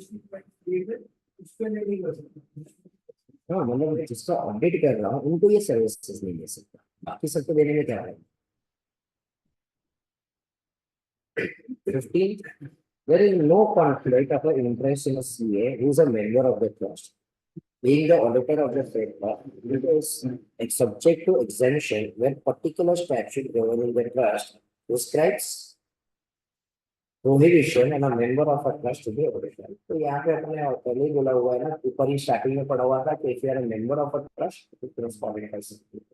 हाँ मतलब जिसका ऑडिट कर रहा हूँ उनको ये सर्विसेज नहीं दे सकता, बाकी सबको देने में क्या है। 15, there is no conflict of interest in a CA who is a member of the trust. Being the auditor of the framework, it is subject to exemption when particular statute governing the trust prescribes prohibition and a member of a trust to be auditor. तो यहाँ पे अपने पहले ही बोला हुआ है ना, ऊपर ही स्टार्टिंग में पढ़ा हुआ था कि if you are a member of a trust तो ट्रस्ट ऑडिट कर सकते हो।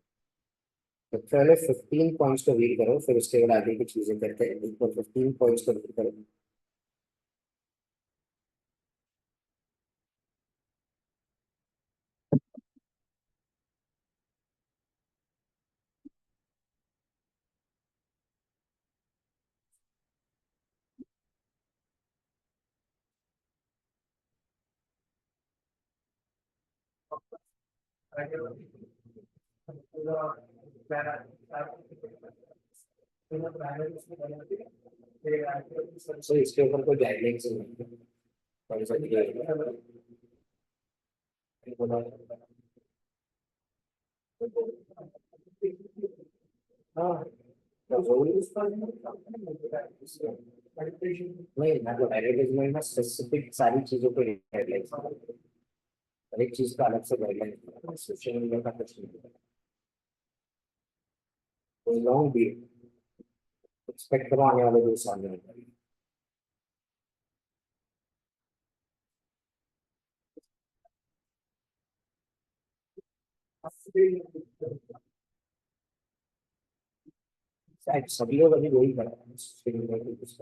तो पहले 15 पॉइंट्स को रीड करो, फिर उसके बाद आगे की चीजें करते हैं। ऊपर 15 पॉइंट्स को रीड करो। सो इसके ऊपर कोई गाइडलाइंस नहीं है, कौन सा हाँ नहीं, मतलब एडवर्टाइजमेंट में स्पेसिफिक सारी चीजों को गाइडलाइंस हर एक चीज का अलग से गाइडलाइन, सोशल मीडिया का कुछ नहीं, लॉन्ग भी एक्सपेक्ट करो आने वाले 2 साल में। शायद सभी लोग अभी वही कर रहे हैं सोशल मीडिया के कुछ।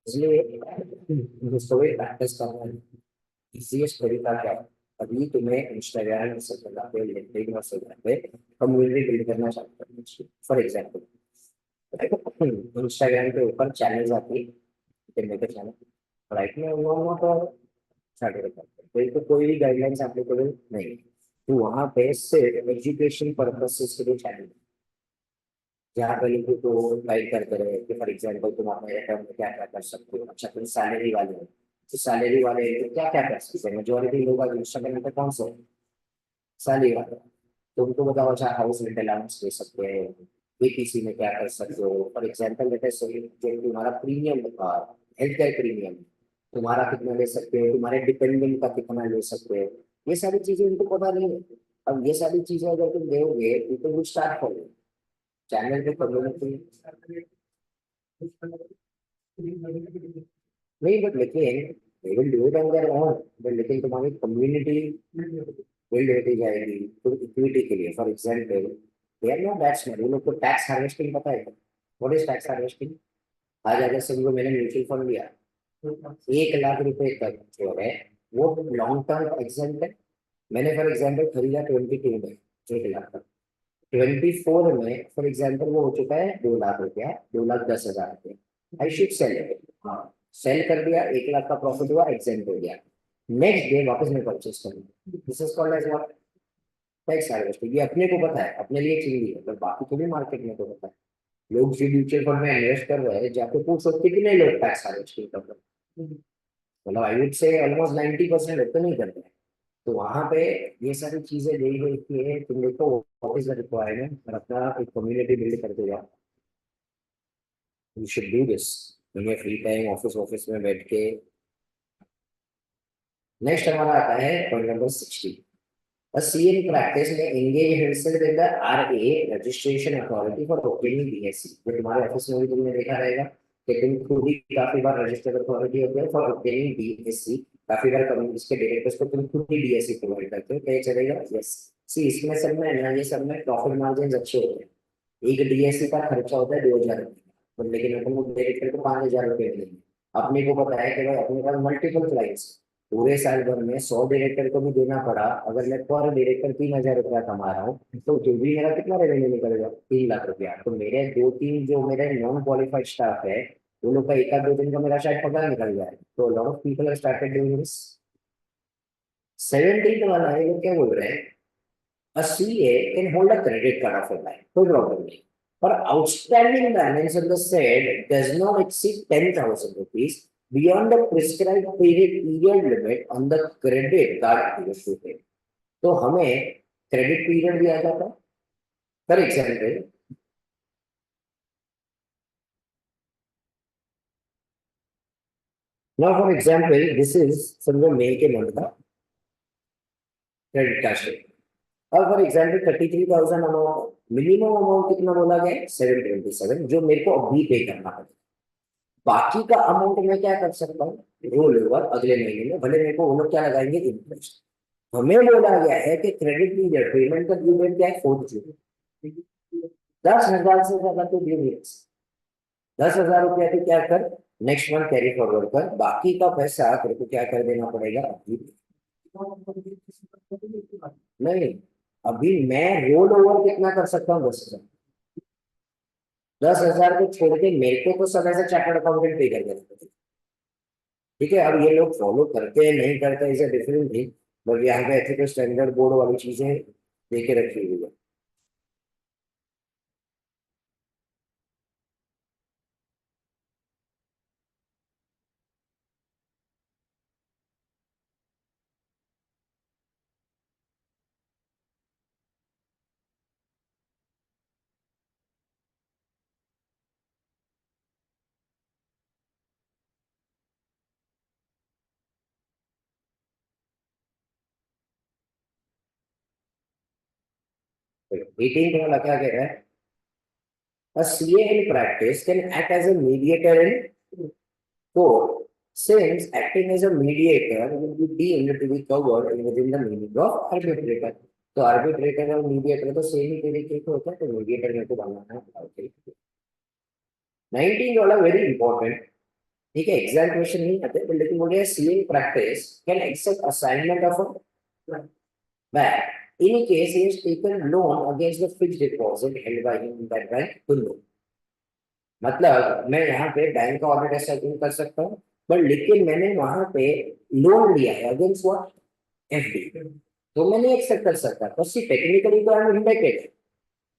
इसलिए दोस्तों प्रैक्टिस करना है। इजीएस्ट तरीका क्या है? अभी तुम्हें इंस्टाग्राम से चला पे, लिंक्डइन से चला पे कम्युनिटी बिल्ड करना चाहते हैं। फॉर एग्जाम्पल इंस्टाग्राम के ऊपर चैनल्स आती है, मेरे चैनल राइट में उन लोगों को स्टार्ट करते हैं, तो कोई भी गाइडलाइंस एप्लीकेबल नहीं है। तो वहाँ पे सिर्फ एजुकेशन पर्पसेस के लिए चैनल, जहाँ पे लोगों को गाइड करते रहे कि फॉर एग्जाम्पल तुम अपने अकाउंट में क्या क्या कर सकते हो। अच्छा तुम सैलरी वाले हो, तो सैलरी वाले क्या क्या कर सकते हैं? मेजोरिटी लोग आज इंस्टाग्राम पे कौन से सैलरी वाले, तो उनको बताओ अच्छा हाउस रेंट अलाउंस दे सकते हैं, बीपीसी में क्या कर सकते हो। फॉर एग्जाम्पल लेते हैं जो तुम्हारा प्रीमियम हेल्थ केयर प्रीमियम तुम्हारा कितना ले सकते हो, तुम्हारे डिपेंडेंट का कितना ले सकते हो, ये सारी चीजें उनको पता नहीं है। अब ये सारी चीजें अगर तुम दोगे तो वो स्टार्ट करो चैनल पे कम्युनिटी। नहीं बट लेकिन they will do it on their own, but लेकिन तुम्हारी कम्युनिटी बिल्ड होती जाएगी तो इक्विटी के लिए। For example they are not that smart, वो लोग को टैक्स हार्वेस्टिंग पता है। What is tax harvesting? आज अगर समझो मैंने म्यूचुअल फंड लिया, 1 लाख रुपए तक जो है वो लॉन्ग टर्म एग्जाम्पल है। मैंने फॉर एग्जाम्पल खरीदा 22 में 1 लाख तक, 24 में फॉर एग्जाम्पल वो हो चुका है 2 लाख रुपया, 2,10,000 रुपये। I should sell it. हाँ, सेल कर दिया, 1 लाख का प्रॉफिट हुआ, एग्जेंट हो गया। नेक्स्ट डे वापस मैं परचेस करूंगा, this is called as what? Tax harvesting. ये अपने को पता है, अपने लिए चीज है, पर बाकी थोड़ी मार्केट में तो पता है। लोग जो म्यूचुअल फंड में इन्वेस्ट कर रहे हैं, जाके पूछ सकते कितने लोग टैक्स हार्वेस्टिंग कर रहे हैं। मतलब आई वुड से ऑलमोस्ट 90% लोग तो नहीं करते हैं। तो वहां पे ये सारी चीजें दी गई कि तुम देखो व्हाट इज द रिक्वायरमेंट और अपना एक कम्युनिटी बिल्ड करते जाओ। You should do this in your free time, office office में बैठ के। नेक्स्ट हमारा आता है point number 60। A CA in practice may engage himself with the RA registration authority for obtaining BSc। जो तुम्हारे ऑफिस में भी तुमने देखा रहेगा कि तुम खुद ही काफी बार रजिस्टर्ड अथॉरिटी होते हो फॉर ऑब्टेनिंग बीएससी। काफी बार इसके डायरेक्टर्स को तुम खुद ही बीएससी प्रोवाइड करते हो, क्या ये चलेगा? यस। सी इसमें सब में ना, ये सब में प्रॉफिट मार्जिन अच्छे होते हैं। एक डीएससी का खर्चा होता है 2,000 रुपये, तो लेकिन अपन को डायरेक्टर को 5,000 रुपये मिलेंगे। अपने को पता है कि भाई अपने पास मल्टीपल क्लाइंट्स, पूरे साल भर में 100 डायरेक्टर को भी देना पड़ा, अगर मैं पर डायरेक्टर 3,000 रुपया कमा रहा हूँ, तो भी मेरा कितना रेवेन्यू निकलेगा? 3 लाख रुपया। तो मेरे 2-3 जो मेरे नॉन क्वालिफाइड स्टाफ है, वो लोग का एक आध 2 दिन का मेरा शायद पगार निकल जाए। तो lot of people are started doing this. 17 वाला है वो क्या बोल रहे हैं? A CA can hold a credit card of a bank, कोई प्रॉब्लम नहीं। और outstanding balance on the said does not exceed 10,000 rupees beyond the prescribed period limit on the credit card issue. तो हमें क्रेडिट पीरियड दिया जाता है। For example, now for example, this is समझो मई के मंथ का क्रेडिट कार्ड स्टेटमेंट। और for example 33,000 amount, minimum amount कितना बोला गया है 727, जो मेरे को अभी पे करना पड़ेगा। बाकी का अमाउंट मैं क्या कर सकता हूँ, रोल ओवर अगले महीने में, भले मेरे को वो लोग क्या लगाएंगे, इंटरेस्ट। हमें बोला गया है कि क्रेडिट पीरियड पेमेंट का ड्यू डेट क्या है 4 जून। 10,000 से ज्यादा तो ड्यू नहीं है। 10,000 रुपया तो क्या कर, नेक्स्ट मंथ कैरी फॉरवर्ड कर, बाकी का पैसा तेरे को क्या कर देना पड़ेगा अभी। नहीं, अभी मैं रोल ओवर कितना कर सकता हूँ 10,000। 10,000 को छोड़ के मेरे को तो सब ऐसे चार्टर्ड अकाउंटेंट पे कर देना। ठीक है, अब ये लोग फॉलो करते हैं नहीं करते is a different thing, but यहाँ पे एथिकल स्टैंडर्ड बोर्ड वाली चीजें देके रखी हुई है। एटीन वाला क्या कह रहा है, a CA in practice can act as a mediator in court, since acting as a mediator will be deemed to be covered within the meaning of arbitrator। तो आर्बिट्रेटर और मीडिएटर तो सेम ही तरीके के होता है, तो मीडिएटर मेरे को बनाना है। 19 वाला वेरी इंपॉर्टेंट, ठीक है, एग्जाम क्वेश्चन नहीं आते, but लेकिन बोल रहे CA in practice can accept assignment of a bank in case he has taken loan against the fixed deposit held by him in that bank to loan। मतलब मैं यहाँ पे बैंक का ऑडिट एक्सेप्ट कर सकता हूँ, बट लेकिन मैंने वहां पे लोन लिया है अगेंस्ट व्हाट, एफडी, तो मैं नहीं एक्सेप्ट कर सकता, तो सी टेक्निकली तो आई एम इंडेटेड।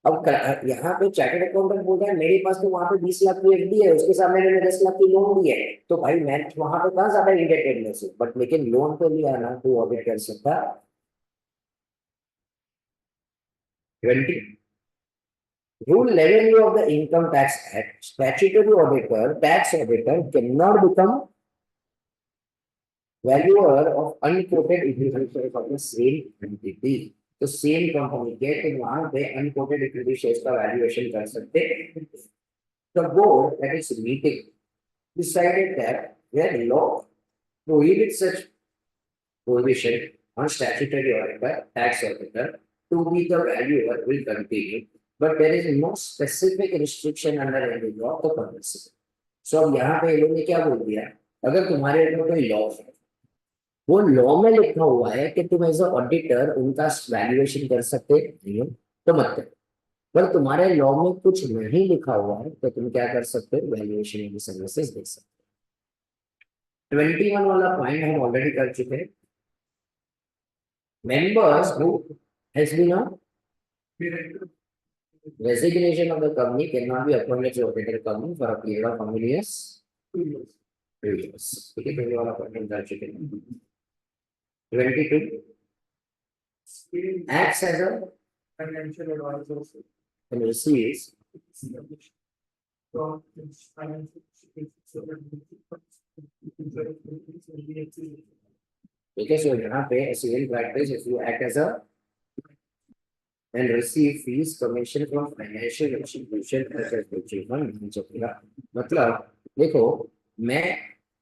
अब यहाँ पे चार्टर्ड अकाउंटेंट बोल रहा है मेरे पास तो वहां पे 20 लाख की एफडी है, उसके सामने मैंने 10 लाख की लोन ली है, तो भाई मैं वहां पे कहाँ ज्यादा इंडेटेडनेस हूँ, बट लेकिन लोन तो लिया ना, तो ऑडिट कर सकता। 20 Rule 11 of the Income Tax Act, statutory auditor, tax auditor cannot become valuer of unquoted equity shares of the same entity। तो सेम कंपनी के तो वहां पे अनकोटेड इक्विटी शेयर्स का वैल्यूएशन कर सकते हैं। The board at its meeting decided that where law prohibits such prohibition on statutory auditor, tax auditor to be the valuer will continue, but there is no specific restriction under any law to permissible। सो अब यहाँ पे ये लोग ने क्या बोल दिया, अगर तुम्हारे ऊपर कोई लॉ है, वो लॉ में लिखा हुआ है कि तुम एज अ ऑडिटर उनका वैल्यूएशन कर सकते नहीं हो, तो मत करो। पर तुम्हारे लॉ में कुछ नहीं लिखा हुआ है तो तुम क्या कर सकते हो, वैल्यूएशन की सर्विसेज दे सकते हो। 21 वाला पॉइंट हम ऑलरेडी कर चुके हैं। Members who has been a resignation of the company cannot be appointed to auditor company for a period of how many years? 2 years। ठीक है, पहले वाला पॉइंट हम कर चुके हैं। 22 acts as a financial advisor and receives from financial ठीक है, सो यहाँ पे civil practice if you act as a and receive fees commission from financial institution such as mutual fund नहीं चलेगा। मतलब देखो, मैं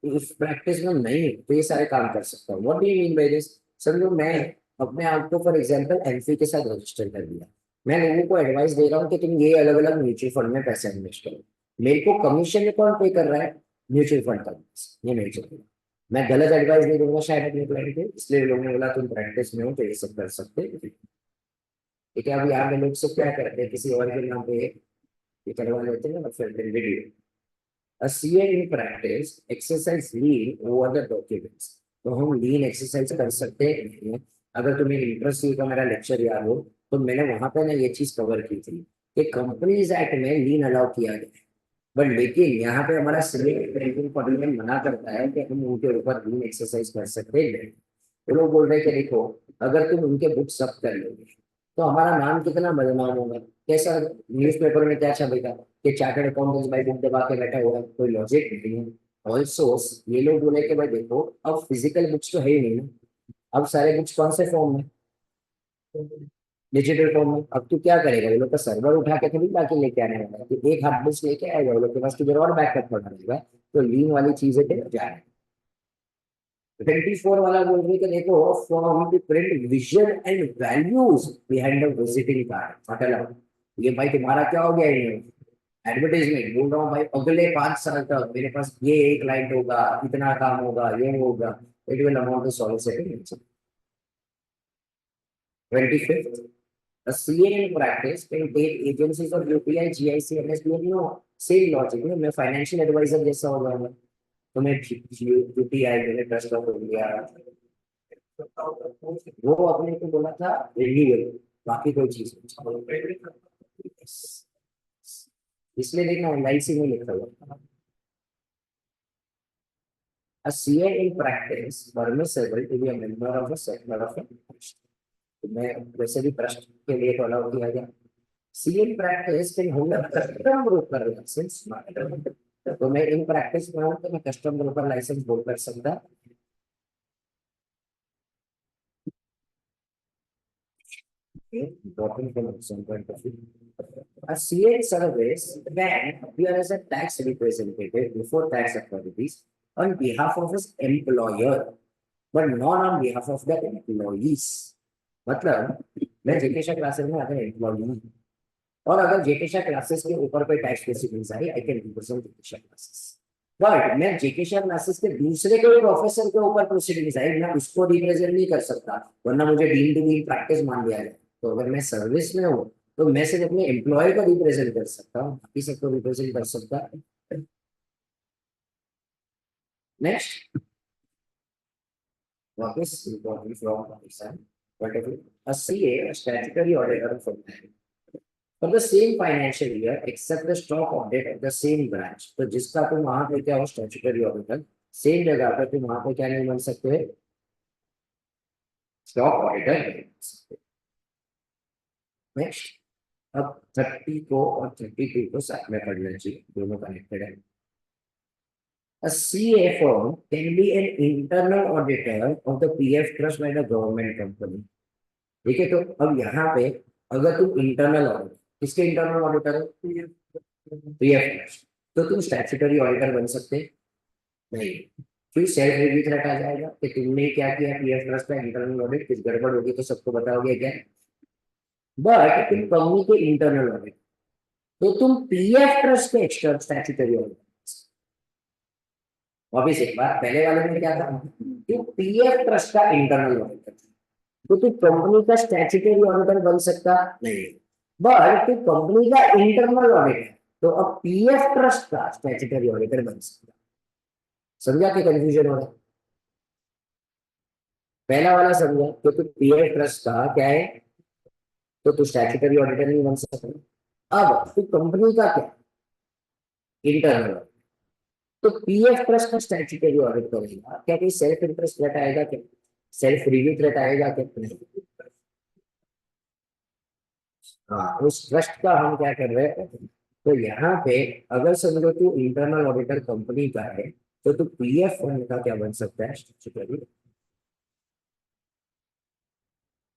इस प्रैक्टिस में नहीं हूँ तो ये सारे काम कर सकता हूँ। What do you mean by this, समझो मैं अपने आप को फॉर एग्जांपल एमफी के साथ रजिस्टर कर दिया, मैं लोगों को एडवाइस दे रहा हूँ कि तुम ये अलग अलग म्यूचुअल फंड में पैसे इन्वेस्ट करो, मेरे को कमीशन कौन पे कर रहा है, म्यूचुअल फंड का, ये नहीं चलेगा। मैं गलत एडवाइस नहीं दूंगा शायद अपने क्लाइंट को, इसलिए लोगों ने बोला तुम प्रैक्टिस में हो तो ये सब कर सकते हो। ठीक है, अब यहाँ पे लोग सब क्या करते हैं, किसी और के नाम पे ये करवा लेते हैं और फिर video. A CA in practice exercise lien over the documents। तो हम लीन एक्सरसाइज कर सकते हैं। अगर तुम्हें इंटरेस्ट का मेरा लेक्चर याद हो तो मैंने वहां पे ना ये चीज कवर की थी कि कंपनीज एक्ट में लीन अलाउ किया गया है, बट लेकिन यहाँ पे हमारा सिविल बैंकिंग ऑर्डिनेंस मना करता है कि हम उनके ऊपर लीन एक्सरसाइज कर सकते हैं। वो लोग बोल रहे हैं कि देखो, अगर तुम उनके बुक सब कर लोगे तो हमारा नाम कितना बदनाम होगा। कैसा न्यूज़पेपर में क्या छपेगा कि चार्टर्ड अकाउंटेंट भाई बुक दबा के बैठा हुआ है, कोई लॉजिक नहीं है। ऑल्सो ये लोग बोले कि भाई देखो, अब फिजिकल बुक्स तो है ही नहीं ना, अब सारे बुक्स कौन से फॉर्म में, डिजिटल फॉर्म में। अब तू क्या करेगा, वो लोग का सर्वर उठा के थोड़ी लाके लेके आने वाला है, तो एक हार्ड डिस्क लेके आएगा वो लोग के पास, तुझे और बैकअप पड़ा रहेगा। तो लीन वाली चीजें पे जा रहे हैं। 24 वाला बोल रहे कि देखो, from the print vision and values behind the visiting card, मतलब ये भाई तुम्हारा क्या हो गया, ये एडवर्टाइजमेंट बोल रहा हूँ भाई, अगले 5 साल तक मेरे पास ये एक क्लाइंट होगा, इतना काम होगा, ये होगा, it will amount to soliciting. 25th, a CA in practice can take agencies of UPI, GIC, MSBI, no, same logic, मैं फाइनेंशियल एडवाइजर जैसा हो गया मैं, तो मैं यूपीआई, मैंने ट्रस्ट ऑफ इंडिया, वो अपने को बोला था रिन्यूएबल, बाकी कोई चीज नहीं। इसलिए देखना एलआईसी में लिखा हुआ, a CA in practice permissible to be a member of a sector of a trust। तो मैं वैसे भी ट्रस्ट के लिए तो अलाउ किया गया। CA in practice can hold a custom broker license, तो मैं इन प्रैक्टिस में हूँ तो मैं कस्टम ब्रोकर लाइसेंस बोल कर सकता। Important from some point of view. A CA service can appear as a tax representative before tax authorities on behalf of his employer, but not on behalf of the employees। मतलब मैं JK Shah classes में अगर employee हूँ, और अगर जेकेशा classes के ऊपर कोई tax proceedings I, I can represent JK Shah classes. But मैं जेकेशा क्लासेस के दूसरे कोई प्रोफेसर के ऊपर प्रोसीडिंग्स आई, मैं उसको रिप्रेजेंट नहीं कर सकता, वरना मुझे डीन टू डीन प्रैक्टिस मान लिया जाए। तो अगर मैं सर्विस में हूँ तो मैं सिर्फ अपने एम्प्लॉय को रिप्रेजेंट कर सकता हूँ, बाकी सबको रिप्रेजेंट कर सकता। नेक्स्ट, वापस important from Pakistan point of view, a CA, a statutory auditor for the same financial year except the stock audit of the same branch। तो जिसका तुम वहां पे क्या हो स्टैट्यूटरी ऑडिटर, सेम जगह पर तुम वहां पे क्या नहीं बन सकते, स्टॉक ऑडिटर। नेक्स्ट, अब 30 को और 32 को साथ में पढ़ना चाहिए, दोनों कनेक्टेड है। A CA firm can be an internal auditor of the PF trust by the government company। ठीक है, तो अब यहाँ पे अगर तुम इंटरनल ऑडिटर, किसके इंटरनल ऑडिटर हो, पीएफ ट्रस्ट, तो तुम स्टैट्यूटरी ऑडिटर बन सकते नहीं। फिर सेल्फ रिव्यू थ्रेट आ जाएगा कि तुमने क्या किया, पीएफ ट्रस्ट का इंटरनल ऑडिट, कुछ गड़बड़ होगी तो सबको बताओगे क्या। बट तुम कंपनी के इंटरनल ऑडिट, तो तुम पीएफ ट्रस्ट के एक्स्ट्रा स्टैट्यूटरी ऑडिटर। वापिस एक बार, पहले वाले में क्या था, तो पीएफ ट्रस्ट का इंटरनल ऑडिटर, तो तू कंपनी का स्टैट्यूटरी ऑडिटर बन सकता नहीं। बट तू कंपनी का इंटरनल ऑडिटर, तो अब पीएफ ट्रस्ट का स्टैट्यूटरी ऑडिटर बन सकता। समझा कि कंफ्यूजन हो रहा है। पहला वाला समझा तो तू पीएफ ट्रस्ट का क्या है, तो तू स्टैट्यूटरी ऑडिटर नहीं बन सकता। अब तू कंपनी का क्या, इंटरनल, तो पीएफ ट्रस्ट का स्टैट्यूटरी ऑडिट करेगा क्या, कोई सेल्फ इंटरेस्ट थ्रेट आएगा क्या, सेल्फ रिव्यू थ्रेट आएगा क्या, नहीं। हाँ, उस ट्रस्ट का हम क्या कर रहे हैं, तो यहाँ पे अगर समझो तू इंटरनल ऑडिटर कंपनी का है, तो तू पीएफ फंड का क्या बन सकता है, स्टैट्यूटरी।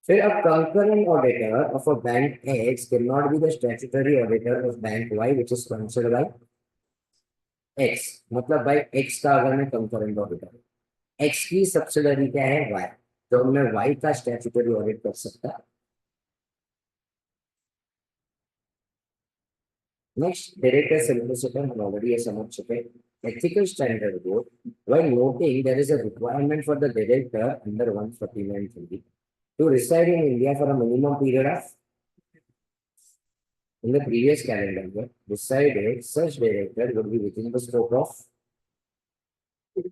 फिर अब concurrent auditor of a bank X cannot be the statutory auditor of bank Y which is sponsored by X। मतलब भाई X का अगर मैं concurrent auditor, X की सब्सिडरी क्या है Y, तो मैं Y का स्टैट्यूटरी ऑडिट कर सकता। नेक्स्ट, डायरेक्टर सिलेबस हम ऑलरेडी ये समझ चुके। Ethical standard board, while noting there is a requirement for the director under 149 to reside in India for a minimum period of, in the previous calendar year, decided such director would be within the scope of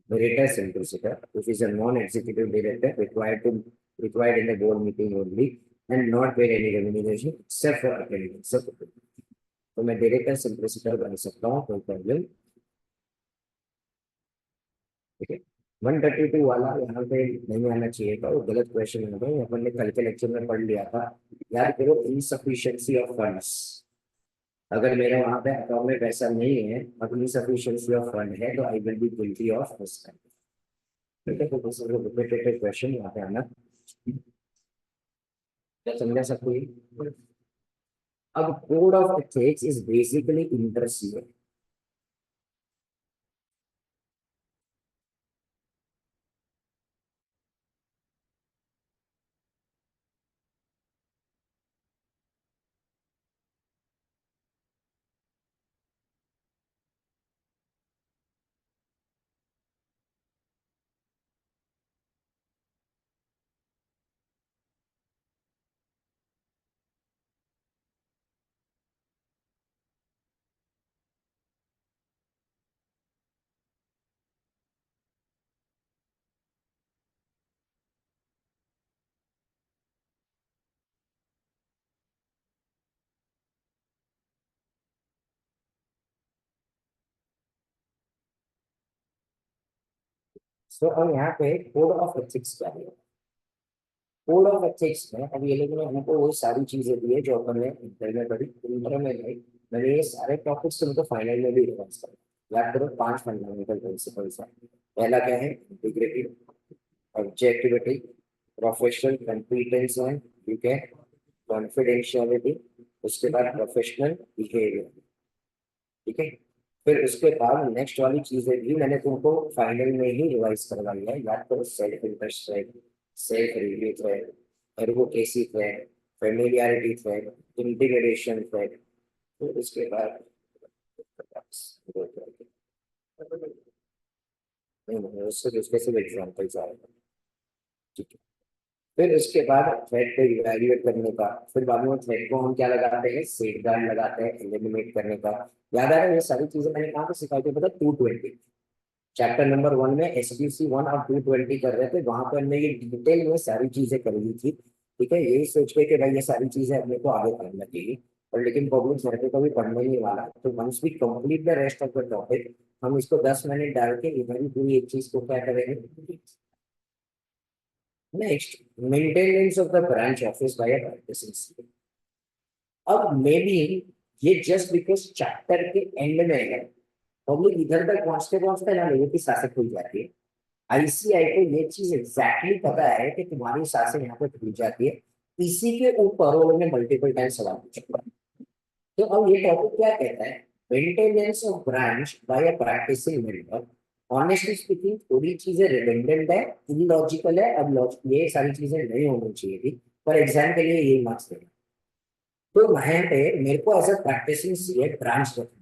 Veritas Solicitor, which is a non-executive director required in the board meeting only and not paid any remuneration except for attendance. तो मैं director सिंप्लिसिटर बना सकता हूँ, कोई problem. ठीक है, 132 वाला यहाँ पे नहीं आना चाहिए था, वो गलत क्वेश्चन हो गया, अपन ने कल के लेक्चर में पढ़ लिया था। याद करो, इनसफिशिएंसी ऑफ फंड्स। अगर मेरे वहां पे अकाउंट में पैसा नहीं है और इनसफिशिएंसी ऑफ फंड है, तो I will be guilty of this. ठीक है, तो this is a repeated question, यहाँ पे आना। क्या समझा सबको ये? अब code of ethics is basically इंटरसियर। सो अब यहाँ पे कोड ऑफ एथिक्स क्या है? कोड ऑफ एथिक्स में अब ये लोगों ने हमको वो सारी चीजें दी है जो अपन ने इंटर में पढ़ी, इंटर में नहीं। मैंने ये सारे टॉपिक्स तुमको फाइनल में भी रिवाइज कर याद करो। 5 फंडामेंटल प्रिंसिपल्स है। पहला क्या है? इंटीग्रिटी, ऑब्जेक्टिविटी, प्रोफेशनल कंपीटेंस एंड, ठीक है, कॉन्फिडेंशियलिटी। उसके बाद प्रोफेशनल बिहेवियर। ठीक है, फिर उसके बाद नेक्स्ट वाली चीजें भी मैंने तुमको फाइनल में ही रिवाइज करवाई है। याद करो, self interest thread, self review thread, advocacy thread, familiarity thread, integration thread. फिर उसके बाद नहीं नहीं, उससे उसके सिर्फ एग्जाम्पल्स आएगा। ठीक है, फिर उसके बाद थ्रेड को इवैल्यूएट करने का, फिर बाद में थ्रेड को हम क्या लगाते हैं? सेफगार्ड लगाते हैं, एलिमिनेट करने का। याद आ रहा है? ये सारी चीजें मैंने कहा पे सिखाई थी, पता? 220 चैप्टर नंबर 1 में एसबीसी 1 और 220 कर रहे थे, वहां पर हमने ये डिटेल में सारी चीजें कर ली थी। ठीक है, यही सोच के कि भाई ये सारी चीजें अपने को आगे करना चाहिए। और लेकिन पब्लिक मेरे को कभी पढ़ने नहीं वाला, तो once we complete the rest of the topic, हम इसको 10 मिनट डाल के इधर ही पूरी एक चीज को क्या करेंगे। Next, maintenance of the branch office by practising. अब मे बी ये जस्ट बिकॉज चैप्टर के एंड में है, पब्लिक इधर तक पहुंचते पहुंचते ना लोगों की सांसें खुल जाती है। आईसीआई को ये चीज एग्जैक्टली पता है कि तुम्हारी सांसें यहाँ पे खुल जाती है। इसी के ऊपर उन्होंने मल्टीपल टाइम सवाल पूछा। तो अब ये टॉपिक क्या कहता है? Maintenance of branch by a practising member. Honestly speaking थोड़ी चीजें रिडंडेंट है, इलॉजिकल है। अब ये सारी चीजें नहीं होनी चाहिए थी, पर एग्जाम के लिए यही मार्क्स देना। तो वहां पे मेरे को as a practicing CA branch रखना।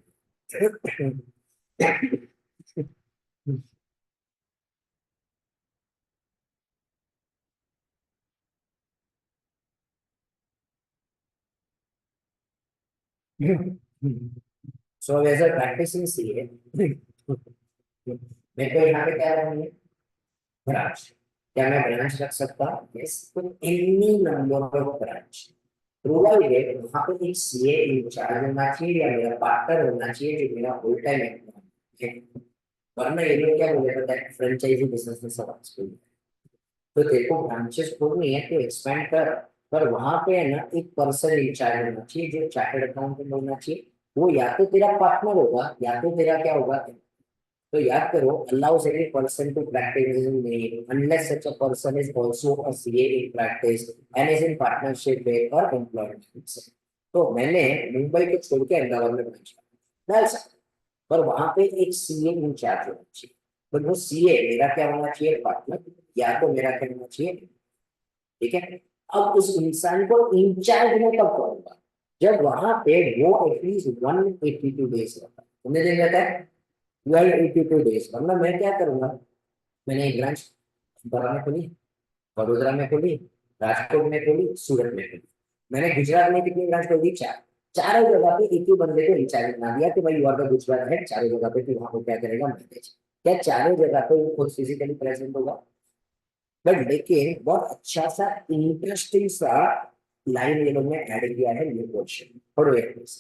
So as a practicing CA मेरे को यहाँ पे क्या रखनी है? ब्रांच। क्या मैं ब्रांच रख सकता हूँ? यस, तो any number of branch. Provided वहां पे एक सीए इंचार्ज होना चाहिए या मेरा पार्टनर होना चाहिए जो मेरा फुल टाइम है। वरना ये लोग क्या बोले पता है? फ्रेंचाइजी बिजनेस में सब school। तो देखो, ब्रांचेस खोलनी है तो एक्सपेंड कर, पर वहां पे है ना एक पर्सन इंचार्ज होना चाहिए जो चार्टर्ड अकाउंटेंट होना चाहिए। वो या तो तेरा पार्टनर होगा या तो तेरा क्या होगा। तो याद करो, allows any person to practice in name unless such a person is also a CA in practice and is in partnership with or employment। तो मैंने मुंबई को छोड़ के अहमदाबाद में पहुंचा डाल सकता, पर वहां पे एक सीए इंचार्ज होना चाहिए। बट वो सीए मेरा क्या होना चाहिए? पार्टनर, या तो मेरा क्या होना चाहिए। ठीक है, अब उस इंसान को इंचार्ज में कब करूंगा? जब वहां पे वो एटलीस्ट 182 डेज रहता है। कितने दिन रहता है? 1282 डेज। मतलब मैं क्या करूंगा? मैंने एक ब्रांच बड़ा में खोली, वडोदरा में खोली, राजकोट में खोली, सूरत में खोली। मैंने गुजरात में कितनी ब्रांच खोल दी? 4। चारों जगह पे एक ही बंदे को इंचार्ज बना दिया कि भाई you are the Gujarat head. चारों जगह पे फिर वहां पे क्या करेगा? मैनेज। क्या चारों जगह पे वो खुद फिजिकली प्रेजेंट होगा? बट लेकिन बहुत अच्छा सा इंटरेस्टिंग सा लाइन ये लोग ने ऐड किया है, ये क्वेश्चन पढ़ो एक please.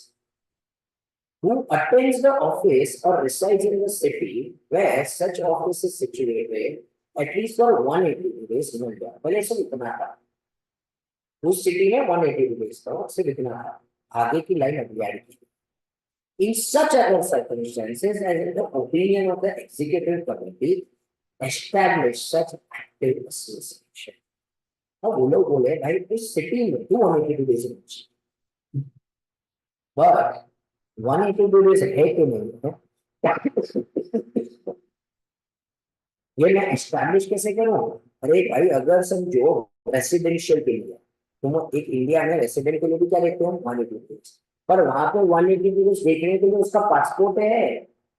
who attends the office or resides in the city where such office is situated at least for 180 days in a year. पहले से इतना था, उस सिटी में 180 days था, सिर्फ इतना था, आगे की लाइन अभी ऐड की। In such other circumstances, as in the opinion of the executive committee, establish such active association. अब वो लोग बोले भाई इस सिटी में 280 days but 180 days है कि नहीं है, ये मैं एस्टैब्लिश कैसे करूं? अरे भाई अगर समझो रेसिडेंशियल के लिए तुम एक इंडिया में रेसिडेंट के लिए भी क्या देखते हो 180 डेज, पर वहां पे 180 डेज देखने के लिए उसका पासपोर्ट है,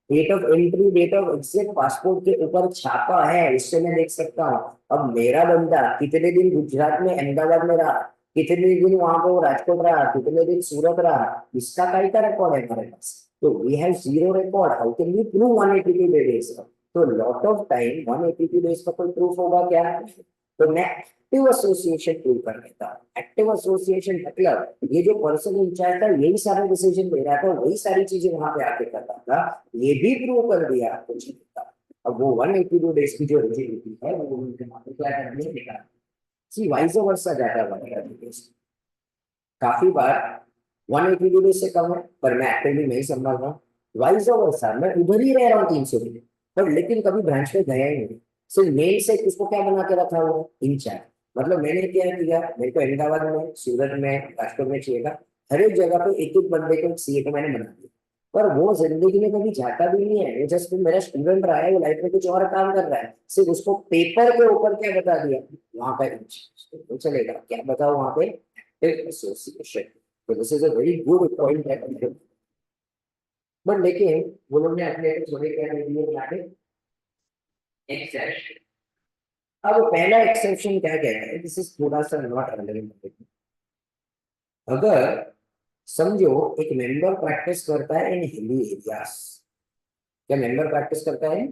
date of entry date of exit passport के ऊपर छापा है, उससे मैं देख सकता हूँ। अब मेरा बंदा कितने दिन गुजरात में अहमदाबाद में रहा, कितने दिन वहां पे वो राजकोट रहा, कितने दिन सूरत रहा, इसका कहीं का रिकॉर्ड है हमारे पास। तो we have zero record, how can we prove 180 days? तो लॉट ऑफ टाइम 180 डेज का कोई प्रूफ होगा क्या? तो मैं एक्टिव एसोसिएशन प्रूव कर देता हूँ। एक्टिव एसोसिएशन मतलब ये जो पर्सन इंचार्ज था यही सारे डिसीजन ले रहा था, वही सारी चीजें वहां पे आके करता था, ये भी प्रूव कर दिया कुछ नहीं था। अब वो 182 डेज की जो रिजिडिटी है वो उनके वहां क्या करने निकाल सी वाइस वर्सा जाता है। काफी बार 180 डेज से कम है पर मैं एक्टिवली नहीं संभाल रहा हूँ, वाइस वर्सा मैं उधर ही रह रहा हूँ 300 दिन पर, लेकिन कभी ब्रांच पे गया ही नहीं। सिर्फ मेल से उसको क्या बना के रखा हुआ इंचार्ज, मतलब मैंने क्या किया, मेरे को अहमदाबाद में सूरत में राजकोट में चाहिए था, हर एक जगह पे एक एक बंदे को सीए को मैंने बना दिया, पर वो जिंदगी में कभी जाता भी नहीं है, वो जस्ट मेरा स्टूडेंट रहा है, वो लाइफ में कुछ और काम कर रहा है, सिर्फ उसको पेपर के ऊपर क्या बता दिया वहां पे तो चलेगा, क्या बताओ वहां पे एसोसिएशन। तो this is a very good point है, बट लेकिन वो लोग ने अपने थोड़े क्या वीडियो बना के एक्सेप्शन। अब पहला एक्सेप्शन क्या कहता है, दिस इज थोड़ा सा नॉट रेलेवेंट। अगर समझो एक मेंबर प्रैक्टिस करता है इन हिली एरियाज, क्या मेंबर प्रैक्टिस करता है,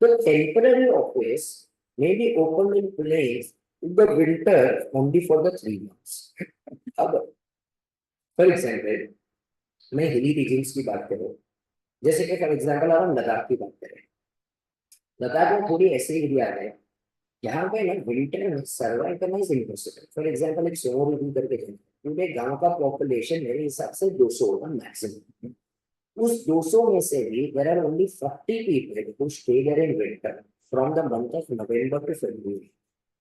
तो temporary office may be open in place in the winter only for the 3 months। अब फॉर एग्जाम्पल मैं हिली रीजन्स की बात करूं, जैसे कि फॉर एग्जाम्पल अगर हम लद्दाख की बात करें, लद्दाख में थोड़ी ऐसे एरिया है यहाँ पे ना विंटर में सर्वाइव करना इज इम्पॉसिबल। फॉर एग्जाम्पल एक सोनो रिव्यू करके जाए, पूरे गांव का पॉपुलेशन मेरे हिसाब से 200 होगा मैक्सिमम, उस 200 में से भी there are only 40 people who stay there in winter from the month of November to February.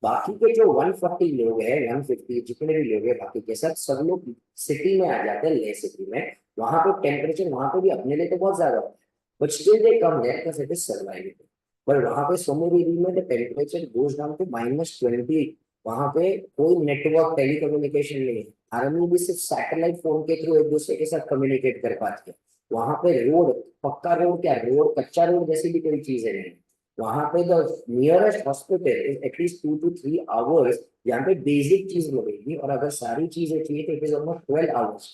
बाकी के जो 140 लोग हैं, 150 जितने भी लोग हैं बाकी के सब सब लोग सिटी में आ जाते हैं, ले सिटी में, वहां पे टेम्परेचर वहां पे भी अपने लिए तो बहुत ज्यादा होता है, but still they come there because it is survival. पर वहां पे सोमोरिरी में the temperature goes down to -20। वहां पे कोई नेटवर्क टेलीकम्युनिकेशन नहीं है, आर्मी भी सिर्फ सैटेलाइट फोन के थ्रू एक दूसरे के साथ कम्युनिकेट कर पाती है। वहां पे रोड, पक्का रोड क्या रोड, कच्चा रोड जैसी भी कोई चीज है नहीं। वहां पे the nearest hospital is at least 2 to 3 hours, यहाँ पे बेसिक चीज मिलेगी, और अगर सारी चीजें चाहिए तो इट इज ऑलमोस्ट 12 hours।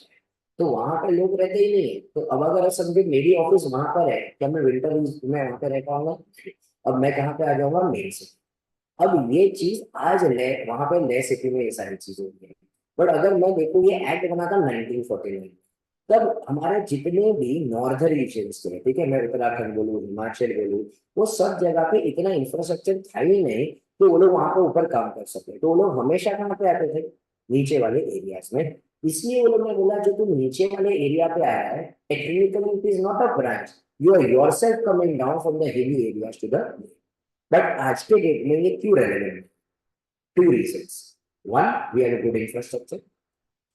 तो वहां पे लोग रहते ही नहीं है। तो अब अगर समझे मेरी ऑफिस वहां पर है, क्या मैं विंटर में वहां पे रह पाऊंगा? अब मैं कहाँ पे आ जाऊंगा, मेरे से। अब ये चीज आज ले वहां पे नए सिटी में ये सारी चीजें होती है, बट अगर मैं देखूँ ये एक्ट बना था 1949, तब हमारे जितने भी नॉर्दर्न रीजन्स थे, ठीक है, मैं उत्तराखंड बोलूँ हिमाचल बोलूँ, वो सब जगह पे इतना इंफ्रास्ट्रक्चर था ही नहीं तो वो लोग वहां पे ऊपर काम कर सके, तो वो लोग हमेशा कहाँ पे आते थे, नीचे वाले एरियाज में। इसलिए वो लोग ने बोला जो तुम नीचे वाले एरिया पे आया है, technically it is not a branch, you are yourself coming down from the hilly areas to the, but आज के डेट में ये क्यों relevant? 2 reasons। One, we have a good infrastructure.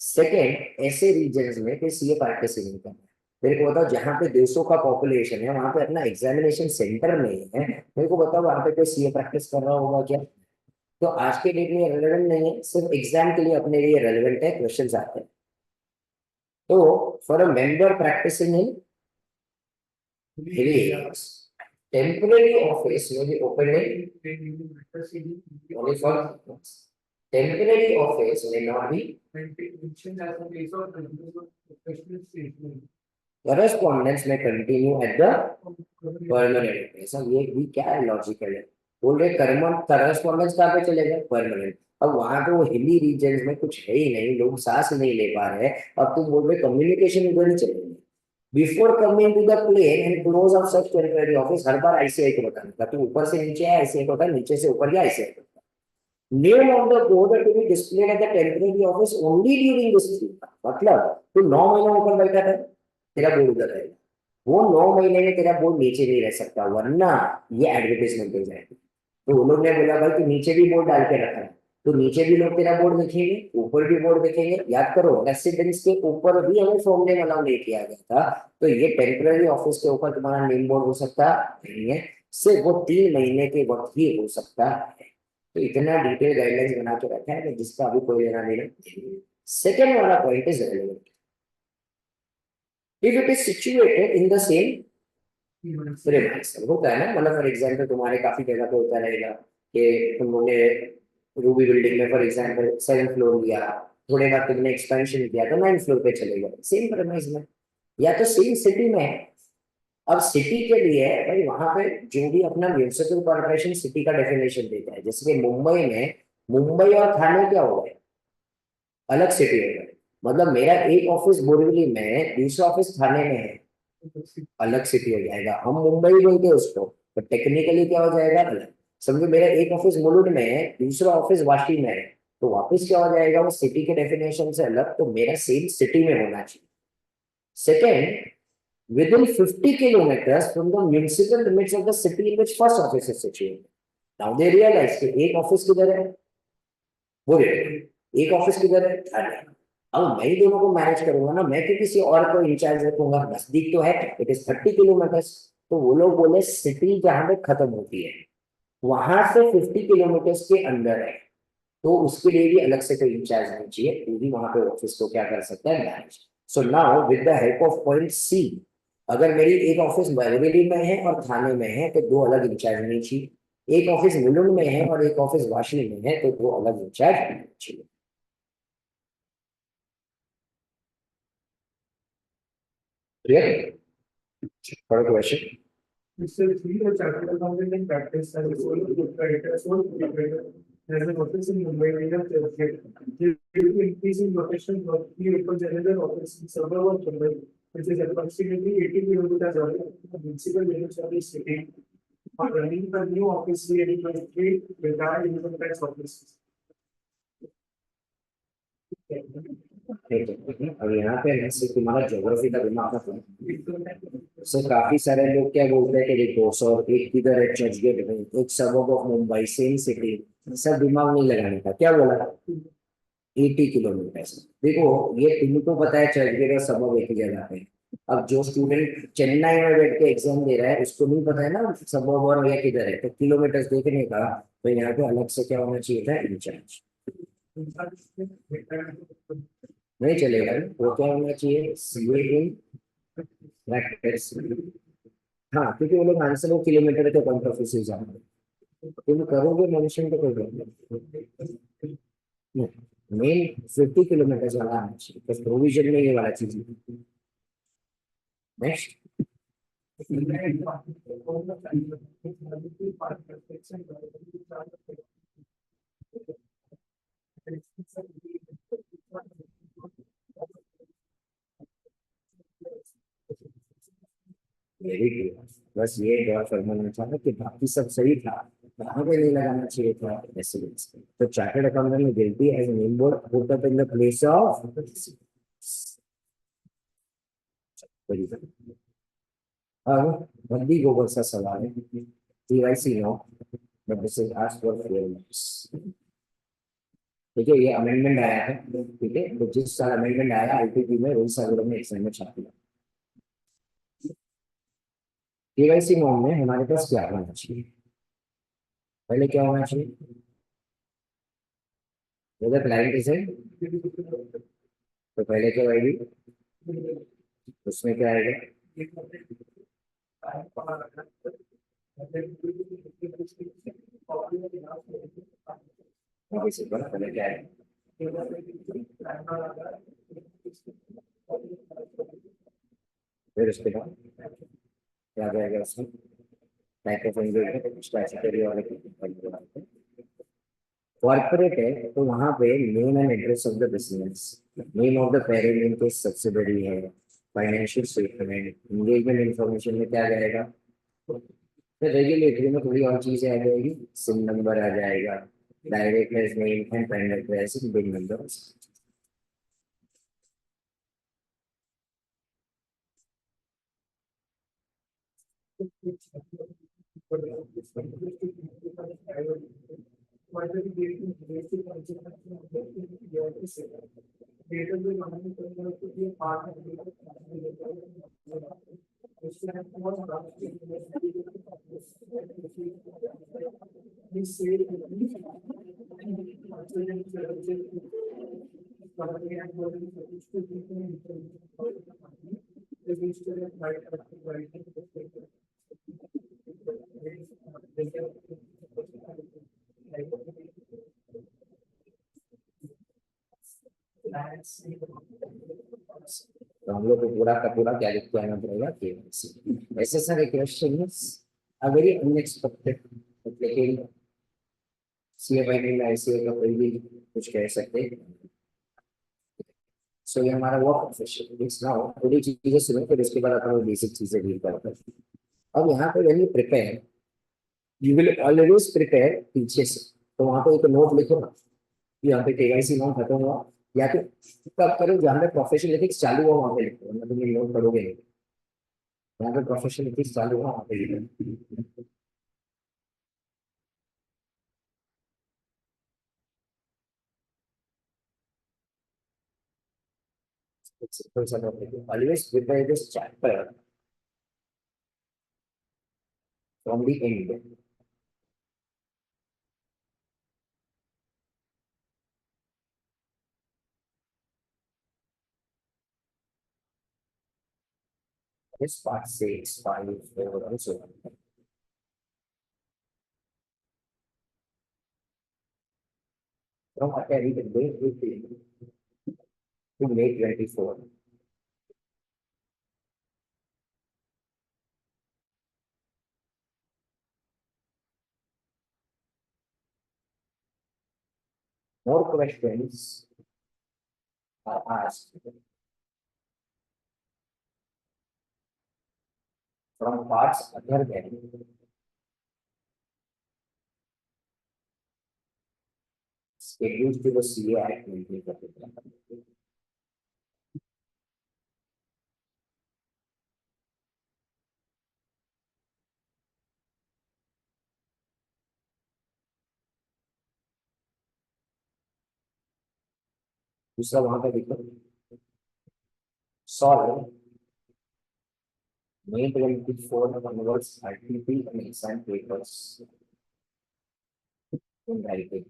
Second, ऐसे रीजन्स में कोई सीए प्रैक्टिस नहीं करना है। मेरे को बताओ जहाँ पे 200 का पॉपुलेशन है वहां पे अपना एग्जामिनेशन सेंटर नहीं है, मेरे को बताओ वहां पे कोई सीए प्रैक्टिस कर रहा होगा क्या? तो आज के डेट में रेलेवेंट नहीं है, सिर्फ एग्जाम के लिए अपने लिए रेलेवेंट है, क्वेश्चन आते हैं। तो for a member practising in hilly areas, temporary office may be opened only for temporary office may not be correspondence may continue at the permanent place। अब ये भी क्या है, लॉजिकल है, बोल रहे करस्पॉन्डेंस कहाँ पे चलेगा, परमानेंट। अब वहां पे वो हिली रीजन में कुछ है ही नहीं, लोग सांस नहीं ले पा रहे, अब तुम बोल रहे कम्युनिकेशन उधर ही चलेंगे, before coming to the plain and close of such temporary office, हर बार आईसीआई को बताना था, तो ऊपर से नीचे है आईसीआई को, नीचे से ऊपर गया आईसीआई को। Name of the board to be displayed at the temporary office only during this period। मतलब तू 9 महीने ऊपर बैठा था, तेरा बोर्ड उधर रहेगा, वो 9 महीने में तेरा बोर्ड नीचे नहीं रह सकता, वरना ये एडवर्टाइजमेंट हो जाएगी। तो वो लोग ने बोला भाई तू नीचे भी बोर्ड डाल के रखा है, तो नीचे भी लोग तेरा बोर्ड देखेंगे, ऊपर भी बोर्ड देखेंगे। याद करो रेसिडेंस के ऊपर भी हमें फॉर्म नेम अलाउ नहीं किया गया था, तो ये टेम्पररी ऑफिस के ऊपर तुम्हारा नेम बोर्ड हो सकता नहीं है, सिर्फ वो 3 महीने के वक्त ही हो सकता है। तो इतना डिटेल गाइडलाइंस बना के रखा है कि जिसका अभी कोई लेना देना नहीं। सेकेंड वाला point is relevant, if it is situated in the same premise. होता है ना, मतलब फॉर एग्जांपल तुम्हारे काफी जगह पे होता रहेगा कि तुम लोगों ने रूबी बिल्डिंग में फॉर एग्जांपल 7th फ्लोर लिया, थोड़े बाद तुमने एक्सपेंशन किया तो 9th फ्लोर पे चले गए, सेम प्रेमाइस में या तो सेम सिटी में है। अब सिटी के लिए भाई वहां पे जो भी अपना म्यूनिसिपल कॉर्पोरेशन सिटी का डेफिनेशन देता है, जैसे कि मुंबई में मुंबई और थाने क्या हो गए, अलग सिटी हो गए। मतलब मेरा एक ऑफिस बोरीवली में है, दूसरा ऑफिस थाने में है, अलग सिटी हो जाएगा। हम मुंबई बोलते हैं उसको, तो टेक्निकली क्या हो जाएगा अलग। समझो मेरा एक ऑफिस मुलुंड में है, दूसरा ऑफिस वाशी में है, तो वापस क्या हो जाएगा, वो सिटी के डेफिनेशन से अलग, तो मेरा सेम सिटी में होना चाहिए। Second, within 50 kilometers from the municipal limits of the city in which first office is situated। Now they realize कि एक ऑफिस किधर है, वो एक ऑफिस किधर है, थाने। अब मैं ही दोनों को मैनेज करूंगा ना, मैं क्यों किसी और को इंचार्ज रखूंगा, नजदीक तो है, इट इज 30 किलोमीटर्स। तो वो लोग बोले सिटी जहां पे खत्म होती है वहां से 50 किलोमीटर्स के अंदर है, तो उसके लिए भी अलग से कोई इंचार्ज नहीं चाहिए, वो भी वहां पे ऑफिस को क्या कर सकता है, manage. So now with the help of point C, अगर मेरी एक ऑफिस बरेली में है और थाने में है तो दो अलग इंचार्ज नहीं चाहिए, एक ऑफिस मुलुंड में है और एक ऑफिस वाशी में है तो दो अलग इंचार्ज नहीं चाहिए। Clear? For question. It's a field of chartered accountant in practice and sole proprietor, there is an office in Mumbai near Churchgate. Due to increase in location, he opens another office in suburb of Mumbai, which is approximately 80 kilometers away from the municipal limits of the city. For running the new office, he employs 3 retired income tax officers. अब यहाँ पे है सिर्फ तुम्हारा geography का दिमाग आता है। सो काफी सारे लोग क्या बोलते हैं कि देखो सौ एक किधर है, चर्चगेट में, एक सबब ऑफ मुंबई, सेम सिटी, सब दिमाग नहीं लगाने का, क्या बोला 80 किलोमीटर। देखो ये तुमको पता है चर्चगेट और सबब एक ही जगह पे है। अब जो स्टूडेंट चेन्नई में बैठ के एग्जाम दे रहा है उसको नहीं पता है ना सबब और ये किधर है, तो किलोमीटर देखने का तो यहाँ पे अलग से क्या होना चाहिए था, इंचार्ज। नहीं चलेगा, वो क्या होना चाहिए, सीए इन ब्रैकेट्स। हाँ क्योंकि वो लोग आंसर वो किलोमीटर के पॉइंट ऑफ व्यू से जाएंगे, तुम करोगे मेंशन तो कोई प्रॉब्लम नहीं। मेन 50 किलोमीटर वाला आना चाहिए, बस प्रोविजन में ये वाला चीज। Next, very good. बस ये ड्रॉ करना चाहता कि बाकी सब सही था, कहाँ पे नहीं लगाना चाहिए था रेसिडेंस। तो चार्टर्ड अकाउंटेंट में गिनती as name board put up in the place of. अब बंदी गोबर सा सवाल है, KYC no, but this is asked for fairness. ठीक है, ये अमेंडमेंट आया है, ठीक है, तो जिस साल अमेंडमेंट आया आईटीपी में वही साल में एग्जाम में छापी। केवाईसी नॉर्म में हमारे पास क्या होना चाहिए, पहले क्या होना चाहिए, अगर क्लाइंट इज तो पहले क्या आएगी, उसमें क्या आएगा, पहले क्या आएगा, फिर उसके बाद क्या आएगा उसमें कॉर्पोरेट है, तो वहां पे name and address of the business, name of the parent इनके सब्सिडरी है, फाइनेंशियल स्टेटमेंट, एंगेजमेंट इंफॉर्मेशन में क्या जाएगा? फिर रेगुलेटरी में थोड़ी और चीजें आ जाएगी, सिम नंबर आ जाएगा, directors name and final address, bill number. तो हम लोग को पूरा का पूरा क्या लिख के आना पड़ेगा, केवाईसी। ऐसे सारे क्वेश्चन वेरी अनएक्सपेक्टेड, लेकिन सीएफआई में आईसीए का कोई भी कुछ कह सकते हैं। सो ये हमारा वर्क प्रोफेशन इज नाउ, थोड़ी चीजें सुनो फिर इसके बाद अपन बेसिक चीजें डील करते हैं। अब यहाँ पे when you prepare, you will always prepare पीछे से, तो वहां पे एक नोट लिखो ना कि यहाँ पे केवाईसी नाउ खत्म हुआ, या फिर तब करो जहाँ पे प्रोफेशनल एथिक्स चालू हुआ वहां पे लिखो, वरना तुम ये नोट करोगे नहीं। यहाँ पे प्रोफेशनल एथिक्स चालू हुआ वहां पे लिखो। Simple sort of thing. Always prepare this chapter from the end. This part 6, 5, 4, and so on. From what I read, May 15 to May 24. More questions are asked from parts other than scheduled to the CA Act 1933. दूसरा वहां पे देखो, solve May 24 converts RTP and exam papers in writing.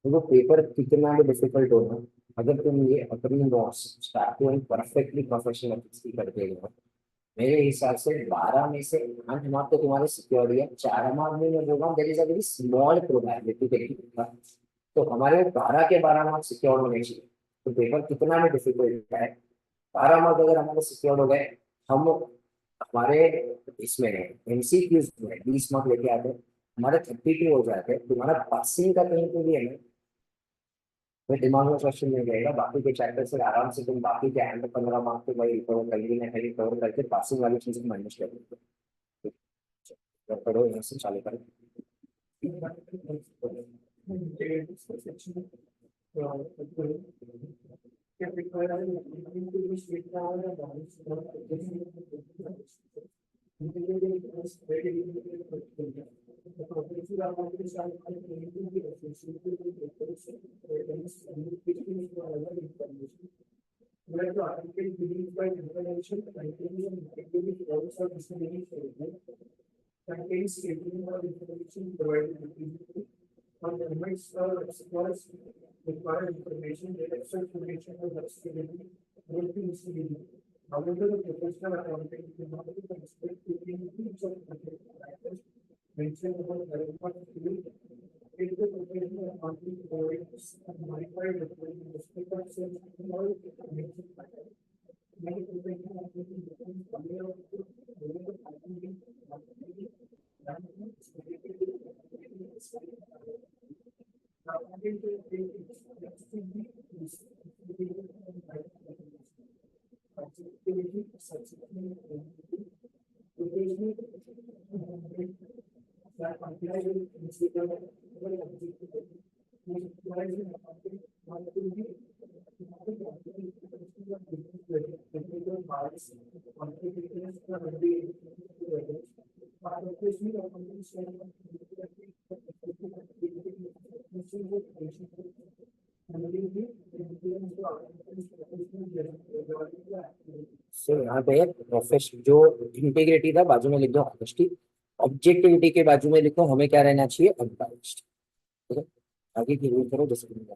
तो वो paper कितना भी difficult हो ना, अगर तुम ये अपनी notes start to end perfectly professional की करते हो, मेरे हिसाब से 12 में से 8 मार्क तो तुम्हारे सिक्योर है, 4 मार्क में मैं बोल रहा हूँ there is a very small probability का, तो हमारे 12 के 12 मार्क सिक्योर होने चाहिए। तो पेपर कितना भी डिफिकल्ट है, 12 मार्क अगर हमारे सिक्योर हो गए, हम हमारे इसमें एमसीक्यूज में 20 मार्क लेके आते हैं, हमारे 32 हो जाते हैं, तुम्हारा पासिंग का कहीं पे भी है ना, फिर दिमाग में क्वेश्चन नहीं रहेगा, बाकी के चैप्टर से आराम से तुम बाकी के एंड 15 मार्क को भाई रिकवर करेंगे ना कहीं रिकवर करके पासिंग वाली चीज को मैनेज कर देंगे। करो यहाँ से चालू करें। Where the article begins by information contains activity also contains statement or information provided repeatedly on the limits or explores required information that extra information or flexibility will be misleading. However, the professional accounting cannot be considered to be each of the factors mentioned about the relevant field. If the professional accounting provides a modified reporting in respect of such all information factors, many professional accounting becomes aware of the relevant accounting सो यहाँ पे profession जो integrity था बाजू में लिख दो honesty, objectivity के बाजू में लिखो हमें क्या रहना चाहिए, अनबायस्ड। ठीक है, आगे की रूल करो discipline.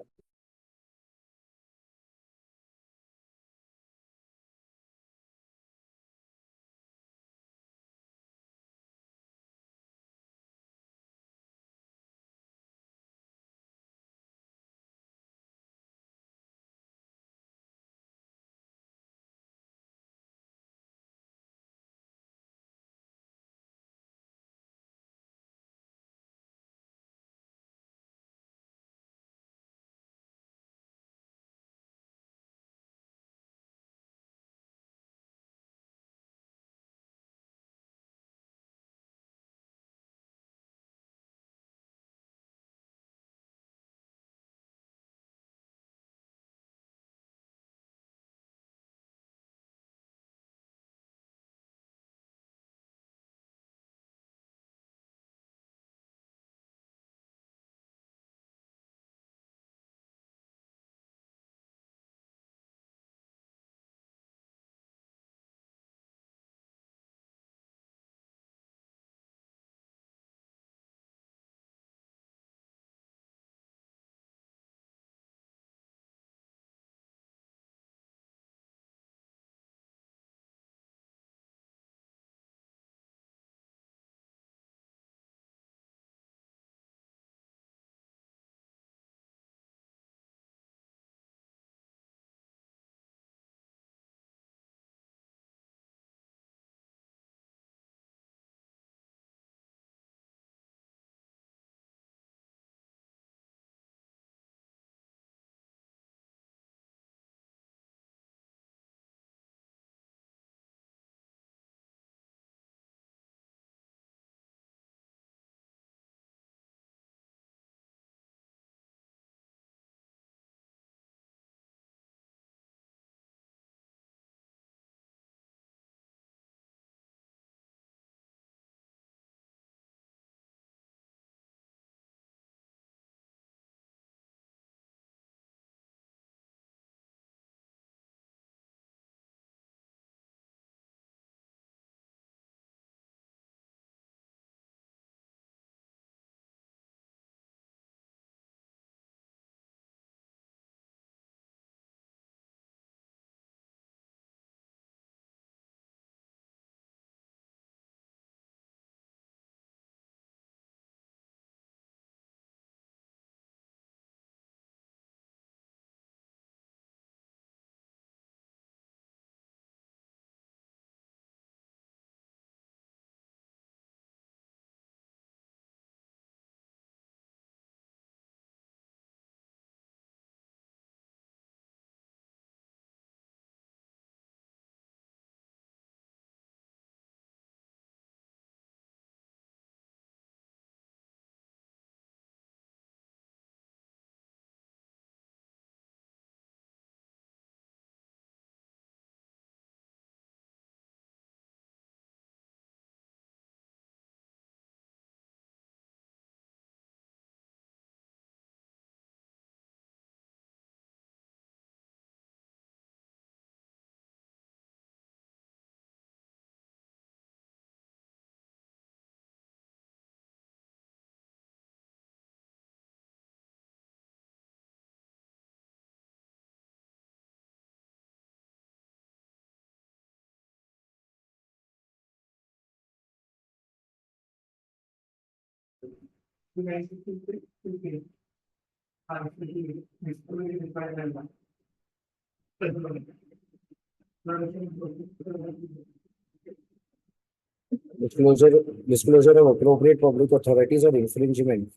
Disclosure of appropriate public authorities or infringement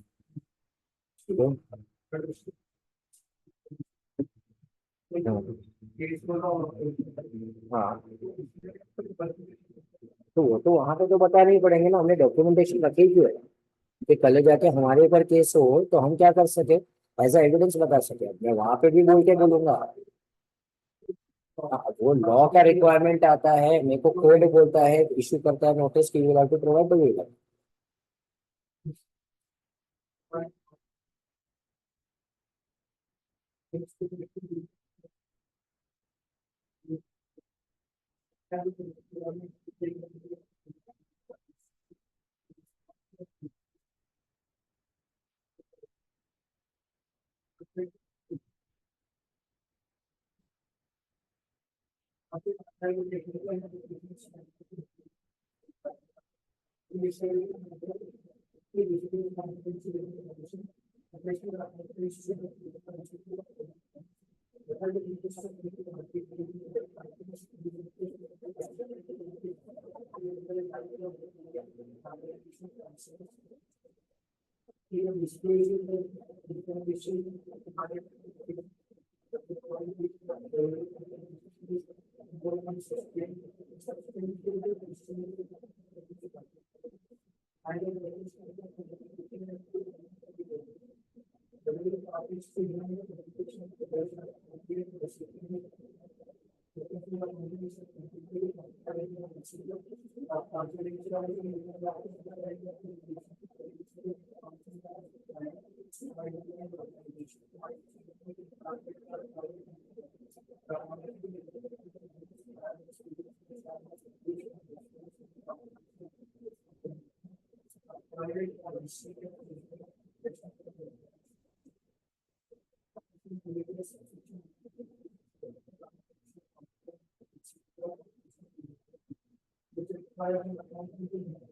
तो हाँ, तो वो तो वहां पे तो बता नहीं पड़ेंगे ना, हमने डॉक्यूमेंटेशन रखी क्यों है कि कल जाके हमारे ऊपर केस हो तो हम क्या कर सके, ऐसा एविडेंस बता सके। मैं वहां पे भी बोल के बोलूंगा। हाँ, वो लॉ का रिक्वायरमेंट आता है, मेरे को कोड बोलता है, इशू करता है नोटिस की you have to provide the waiver.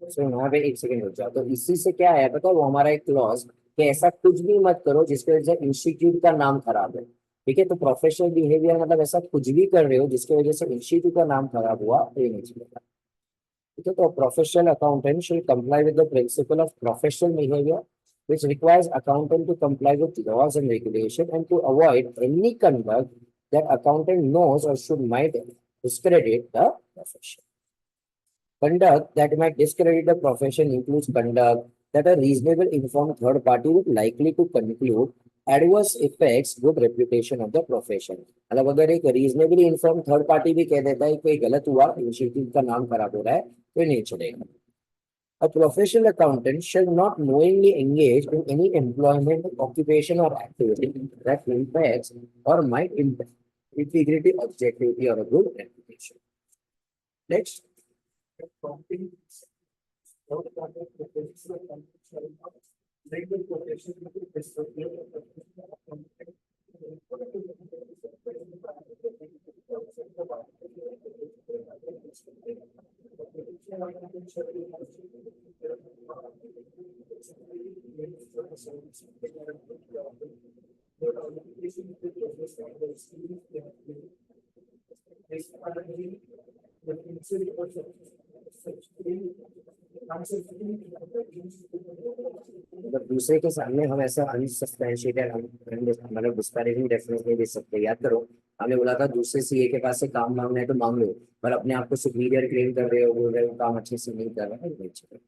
So यहाँ पे एक सेकंड रुक जाओ, तो इसी से क्या है पता है, वो हमारा एक क्लॉज कि ऐसा कुछ भी मत करो जिसकी वजह से इंस्टीट्यूट का नाम खराब है। ठीक है, तो प्रोफेशनल बिहेवियर मतलब ऐसा कुछ भी कर रहे हो जिसकी वजह से इंस्टीट्यूट का नाम खराब हुआ तो ये नहीं चलेगा। ठीक है, तो professional accountant should comply with the principle of professional behavior which requires accountant to comply with laws and regulation and to avoid any conduct that accountant knows or should might discredit the profession. Conduct that might discredit the profession includes conduct that a reasonable informed third party would likely to conclude adverse effects good reputation of the profession. मतलब अगर एक reasonably informed third party भी कह देता है कोई गलत हुआ, इंस्टीट्यूट का नाम खराब हो रहा है, तो ये नहीं चलेगा। A professional accountant shall not knowingly engage in any employment, occupation, or activity that impacts or might impact integrity, objectivity, or a good reputation. Next. मतलब दूसरे के सामने हम ऐसा अनसब्सटैंशिएटेड मतलब डिस्पैरेजिंग रेफरेंस नहीं दे सकते। याद करो, हमने बोला था दूसरे सीए के पास से काम मांगना है तो मांग लो, पर अपने आप को सुपीरियर क्लेम कर रहे हो, बोल रहे हो काम अच्छे से नहीं कर रहे हो, नहीं चलेगा।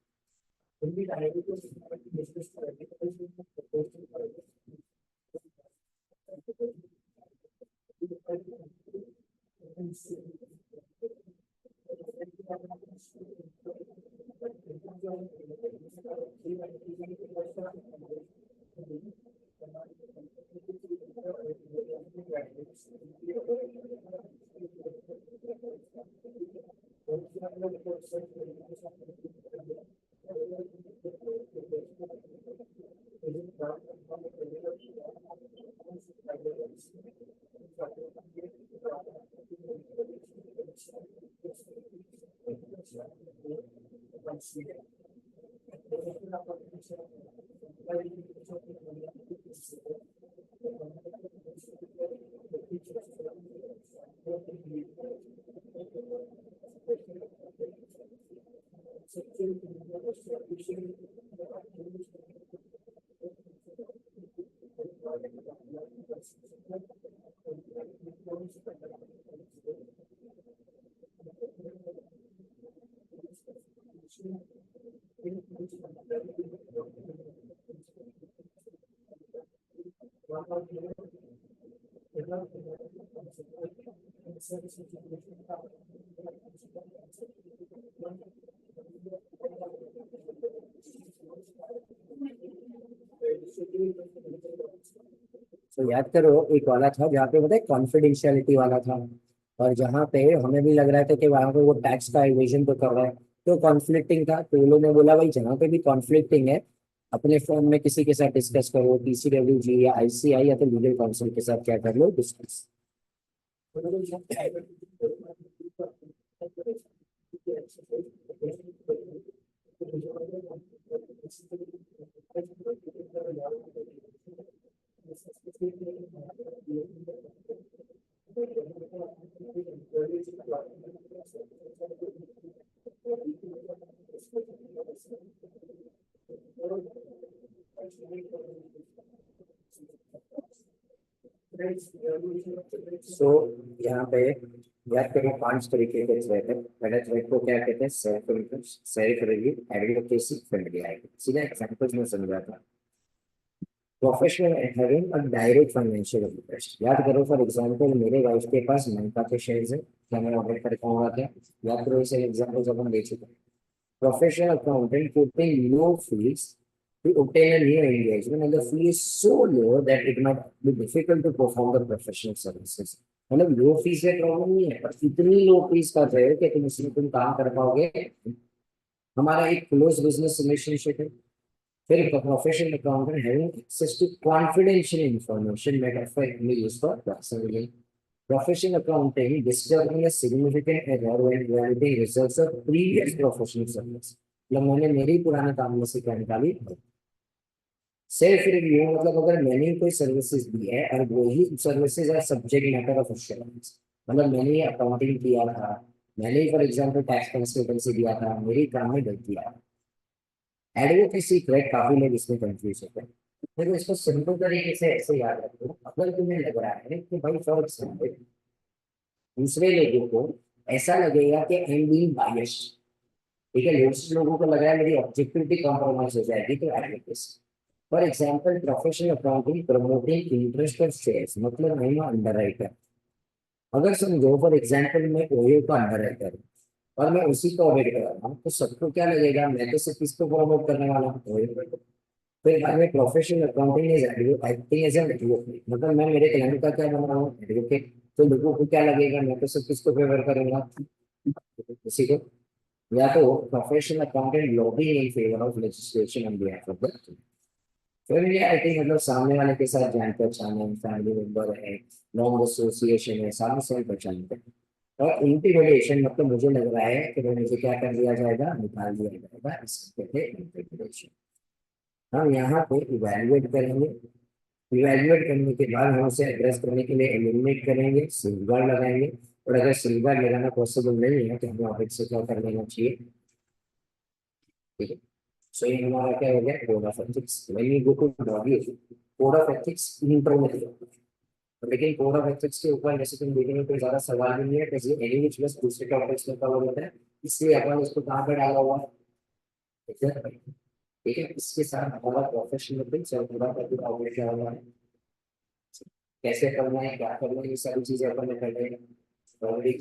तो याद करो एक वाला था जहाँ पे बताए कॉन्फिडेंशियलिटी वाला था, और जहाँ पे हमें भी लग रहा था कि वहां पे वो टैक्स का इवेजन तो कर रहा है, तो कॉन्फ्लिक्टिंग था। तो वो लोग ने बोला भाई जहाँ पे भी कॉन्फ्लिक्टिंग है अपने फोन में किसी के साथ डिस्कस करो, PCWG या ICI या तो लीगल काउंसिल के साथ क्या कर लो डिस्कस। सो यहाँ पे याद करो 5 तरीके के थ्रेट है। पहले थ्रेट को क्या कहते हैं? Self interest, self review, advocacy, familiarity. सीधा एग्जांपल्स में समझा था। Professional and having a direct financial interest. याद करो फॉर एग्जांपल मेरे वाइफ के पास मनपा के शेयर्स है, क्या मैं ऑडिट कर पाऊंगा क्या? याद करो इसे एग्जांपल जब हम दे चुके हैं। Professional accountant putting low fees to obtain a new engagement, and the fee is so low that it might be difficult to perform the professional services. मतलब लो फीस का प्रॉब्लम नहीं है, पर इतनी लो फीस का है कि तुम काम कर पाओगे। हमारा एक क्लोज बिजनेस रिलेशनशिप है। फिर professional accountant having access to confidential information made effectively used for personal gain. Professional accounting discovering a significant error when evaluating results of previous professional service. मतलब मैंने मेरी पुराने काम में से क्या निकाली? सेल्फ रिव्यू मतलब अगर मैंने कोई सर्विसेज दी है और वही services are subject matter of assurance, मतलब मैंने अकाउंटिंग किया था, मैंने फॉर एग्जांपल टैक्स कंसल्टेंसी दिया था, मेरी काम में गलती आई। एडवोकेसी थ्रेड काफी लोग इसमें कंफ्यूज होते हैं। देखो इसको सिंपल तरीके से ऐसे याद रखो। अगर तुम्हें लग रहा है कि भाई फॉर एग्जाम्पल दूसरे लोगों को ऐसा लगेगा कि आई एम बीइंग बायस्ड, ठीक है, दूसरे लोगों को लग रहा है मेरी ऑब्जेक्टिविटी कॉम्प्रोमाइज हो जाएगी, तो advocacy. For example professional accounting promoting interest of shares, मतलब मैं अंडर राइटर। अगर समझो फॉर एग्जाम्पल मैं ओयो का अंडर राइटर हूँ और मैं उसी को ऑडिट कर रहा हूँ, तो सबको क्या लगेगा? मैं तो सिर्फ किसको प्रमोट करने वाला हूँ? ओयो को। फिर बाद में professional accounting is acting as an advocate, मतलब मैं मेरे क्लाइंट का क्या बन रहा हूँ? एडवोकेट। तो लोगों को क्या लगेगा? मैं तो सिर्फ किसको फेवर करूंगा? किसी को। या तो professional accountant lobbying in favour of legislation on behalf of the. फिर ये आई थिंक मतलब सामने वाले के साथ जान पहचान है, फैमिली मेंबर है, लॉन्ग एसोसिएशन है, सामने से पहचान है। और इंटीग्रेशन मतलब मुझे लग रहा है कि भाई मुझे क्या कर दिया जाएगा? निकाल दिया जाएगा, इसके कहते हैं इंटीग्रेशन। हम यहाँ पे इवेल्युएट करेंगे। इवेल्युएट करने के बाद हम उसे एड्रेस करने के लिए एलिमिनेट करेंगे, सिल्वर लगाएंगे। और अगर सिल्वर लगाना पॉसिबल नहीं है तो हमें ऑडिट से क्या कर लेना चाहिए? ठीक है। सो ये हमारा क्या हो गया? Code of ethics. When you go to body, code of ethics intro में दिया। लेकिन कोड ऑफ एथिक्स के ऊपर जैसे तुम देखेंगे कोई ज्यादा सवाल भी नहीं है, because ये एनी विच बस दूसरे टॉपिक्स में कवर होता है, इसलिए अपन इसको कहाँ पे डाला हुआ है? ठीक है। ठीक है, इसके साथ हमारा प्रोफेशनल एथिक्स और पूरा का पूरा आउटलेट क्या हुआ है, कैसे करना है, क्या करना है, ये सारी चीजें अपन ने कर ली हैं। ऑलरेडी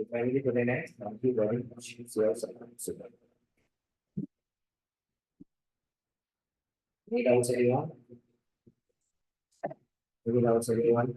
फाइनली तो देना है आपकी बॉडी सेवा super. Any doubts anyone? Any doubts anyone?